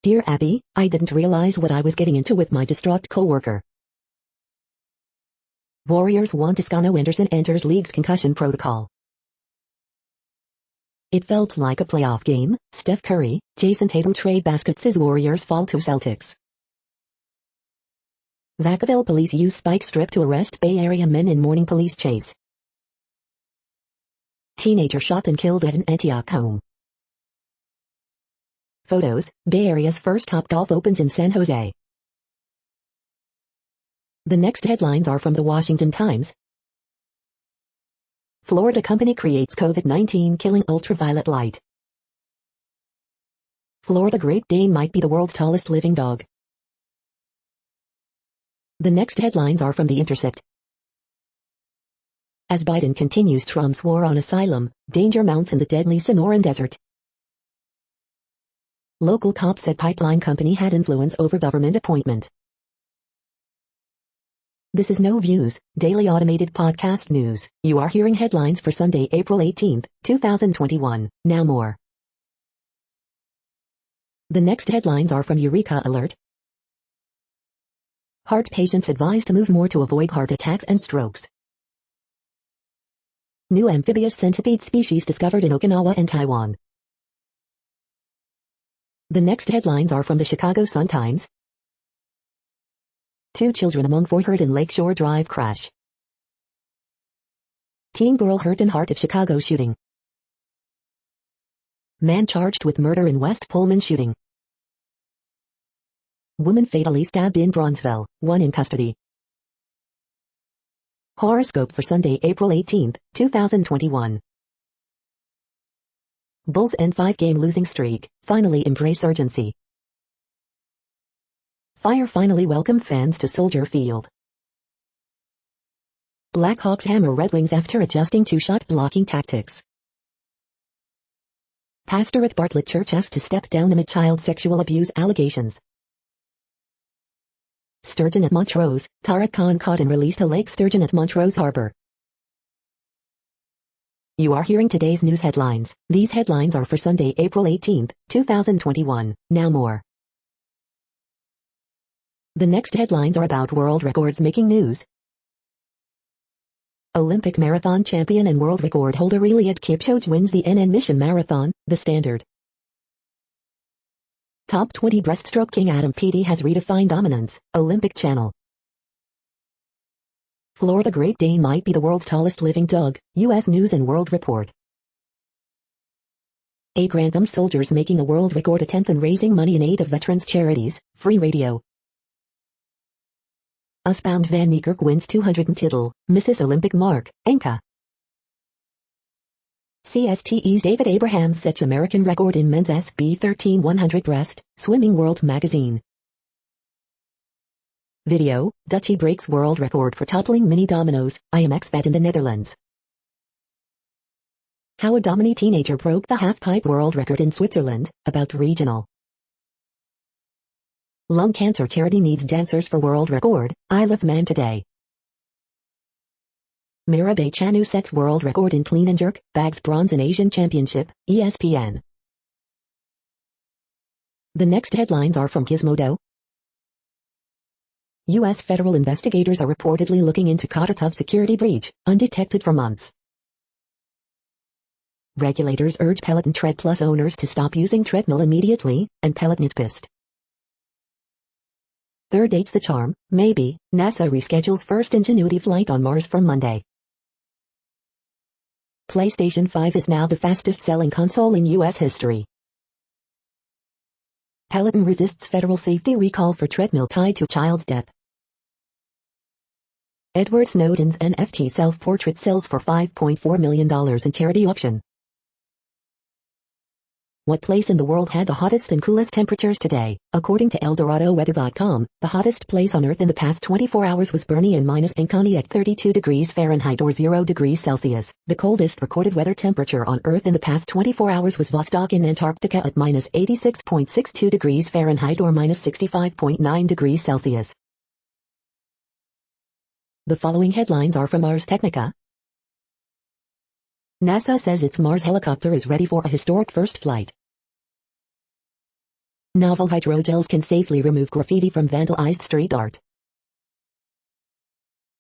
Dear Abby, I didn't realize what I was getting into with my distraught coworker. Warriors want Toscano Anderson enters league's concussion protocol. It felt like a playoff game, Steph Curry, Jason Tatum trade baskets as Warriors fall to Celtics. Vacaville police use spike strip to arrest Bay Area men in morning police chase. Teenager shot and killed at an Antioch home. Photos, Bay Area's first Topgolf opens in San Jose. The next headlines are from the Washington Times. Florida company creates COVID-19 killing ultraviolet light. Florida Great Dane might be the world's tallest living dog. The next headlines are from The Intercept. As Biden continues Trump's war on asylum, danger mounts in the deadly Sonoran Desert. Local cops said pipeline company had influence over government appointment. This is No Views, daily automated podcast news. You are hearing headlines for Sunday, April 18, 2021. Now more. The next headlines are from Eureka Alert. Heart patients advised to move more to avoid heart attacks and strokes. New amphibious centipede species discovered in Okinawa and Taiwan. The next headlines are from the Chicago Sun-Times. 2 children among 4 hurt in Lakeshore Drive crash. Teen girl hurt in heart of Chicago shooting. Man charged with murder in West Pullman shooting. Woman fatally stabbed in Bronzeville, 1 in custody. Horoscope for Sunday, April 18, 2021. Bulls end 5-game losing streak, finally embrace urgency. Fire finally welcome fans to Soldier Field. Blackhawks hammer Red Wings after adjusting to shot blocking tactics. Pastor at Bartlett Church asked to step down amid child sexual abuse allegations. Sturgeon at Montrose, Tara Khan caught and released a lake sturgeon at Montrose Harbor. You are hearing today's news headlines. These headlines are for Sunday, April 18, 2021. Now more. The next headlines are about world records making news. Olympic marathon champion and world record holder Eliud Kipchoge wins the NN Mission Marathon, the standard. Top 20 breaststroke king Adam Peaty has redefined dominance, Olympic Channel. Florida Great Dane might be the world's tallest living dog, U.S. News and World Report. 8 Grantham soldiers making a world record attempt in raising money in aid of veterans charities, Free Radio. Usbound Van Niekerk wins 200 tittle, Mrs. Olympic mark, Enka. CSTE's David Abrahams sets American record in men's SB 13 100 breast, Swimming World Magazine. Video, Dutchie breaks world record for toppling mini dominoes, IMX in the Netherlands. How a Domini teenager broke the half-pipe world record in Switzerland, about regional. Lung cancer charity needs dancers for world record, Isle of Man today. Mirabai Chanu sets world record in clean and jerk, bags bronze in Asian Championship, ESPN. The next headlines are from Gizmodo. U.S. federal investigators are reportedly looking into Kotakov security breach, undetected for months. Regulators urge Peloton Tread Plus owners to stop using treadmill immediately, and Peloton is pissed. Third date's the charm, maybe. NASA reschedules first Ingenuity flight on Mars from Monday. PlayStation 5 is now the fastest-selling console in U.S. history. Peloton resists federal safety recall for treadmill tied to child's death. Edward Snowden's NFT self-portrait sells for $5.4 million in charity auction. What place in the world had the hottest and coolest temperatures today? According to ElDoradoWeather.com, the hottest place on Earth in the past 24 hours was Bernie and Pinkani at 32 degrees Fahrenheit or 0 degrees Celsius. The coldest recorded weather temperature on Earth in the past 24 hours was Vostok in Antarctica at minus 86.62 degrees Fahrenheit or minus 65.9 degrees Celsius. The following headlines are from Ars Technica. NASA says its Mars helicopter is ready for a historic first flight. Novel hydrogels can safely remove graffiti from vandalized street art.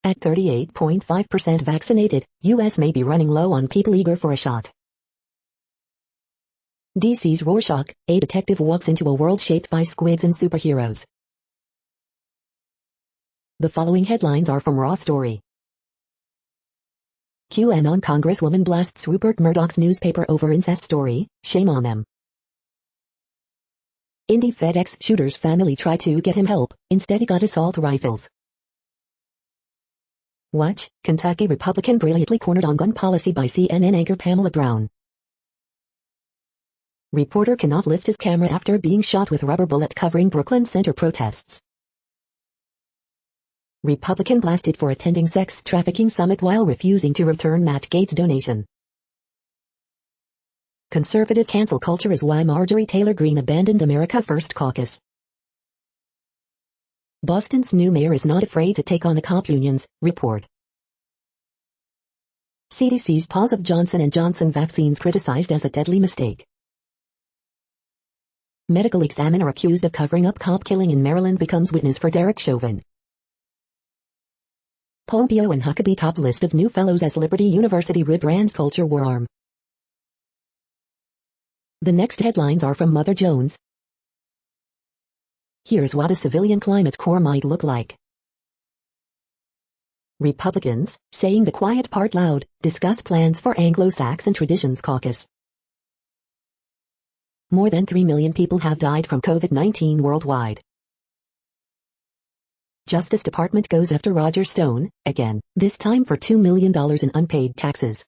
At 38.5% vaccinated, U.S. may be running low on people eager for a shot. DC's Rorschach, a detective walks into a world shaped by squids and superheroes. The following headlines are from Raw Story. QAnon Congresswoman blasts Rupert Murdoch's newspaper over incest story, shame on them. Indy FedEx shooter's family tried to get him help, instead he got assault rifles. Watch, Kentucky Republican brilliantly cornered on gun policy by CNN anchor Pamela Brown. Reporter cannot lift his camera after being shot with rubber bullet covering Brooklyn Center protests. Republican blasted for attending sex trafficking summit while refusing to return Matt Gaetz donation. Conservative cancel culture is why Marjorie Taylor Greene abandoned America First caucus. Boston's new mayor is not afraid to take on the cop unions, report. CDC's pause of Johnson & Johnson vaccines criticized as a deadly mistake. Medical examiner accused of covering up cop killing in Maryland becomes witness for Derek Chauvin. Pompeo and Huckabee top list of new fellows as Liberty University rebrands culture war arm. The next headlines are from Mother Jones. Here's what a civilian climate corps might look like. Republicans, saying the quiet part loud, discuss plans for Anglo-Saxon Traditions Caucus. More than 3 million people have died from COVID-19 worldwide. Justice Department goes after Roger Stone, again, this time for $2 million in unpaid taxes.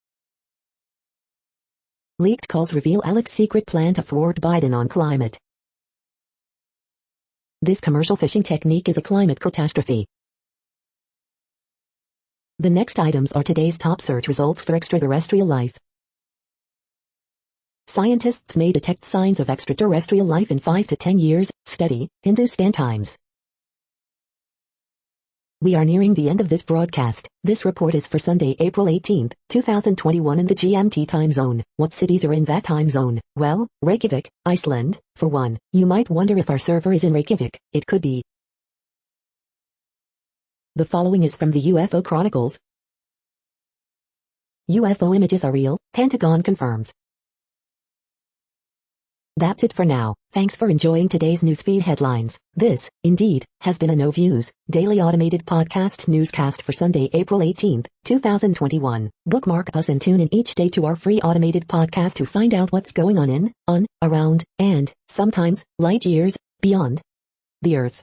Leaked calls reveal Alex's secret plan to thwart Biden on climate. This commercial fishing technique is a climate catastrophe. The next items are today's top search results for extraterrestrial life. Scientists may detect signs of extraterrestrial life in 5 to 10 years, study, Hindustan Times. We are nearing the end of this broadcast. This report is for Sunday, April 18, 2021 in the GMT time zone. What cities are in that time zone? Well, Reykjavik, Iceland, for one. You might wonder if our server is in Reykjavik. It could be. The following is from the UFO Chronicles. UFO images are real, Pentagon confirms. That's it for now. Thanks for enjoying today's newsfeed headlines. This, indeed, has been a No Views, daily automated podcast newscast for Sunday, April 18, 2021. Bookmark us and tune in each day to our free automated podcast to find out what's going on, around, and, sometimes, light years, beyond the Earth.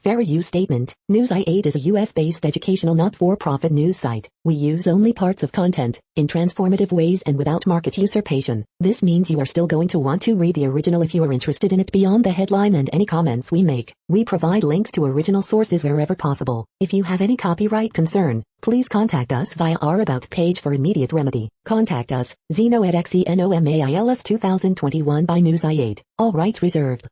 Fair use statement. News.8 is a US-based educational not-for-profit news site. We use only parts of content, in transformative ways and without market usurpation. This means you are still going to want to read the original if you are interested in it beyond the headline and any comments we make. We provide links to original sources wherever possible. If you have any copyright concern, please contact us via our About page for immediate remedy. Contact us, Zeno at XENOMAILS 2021 by News.8. All rights reserved.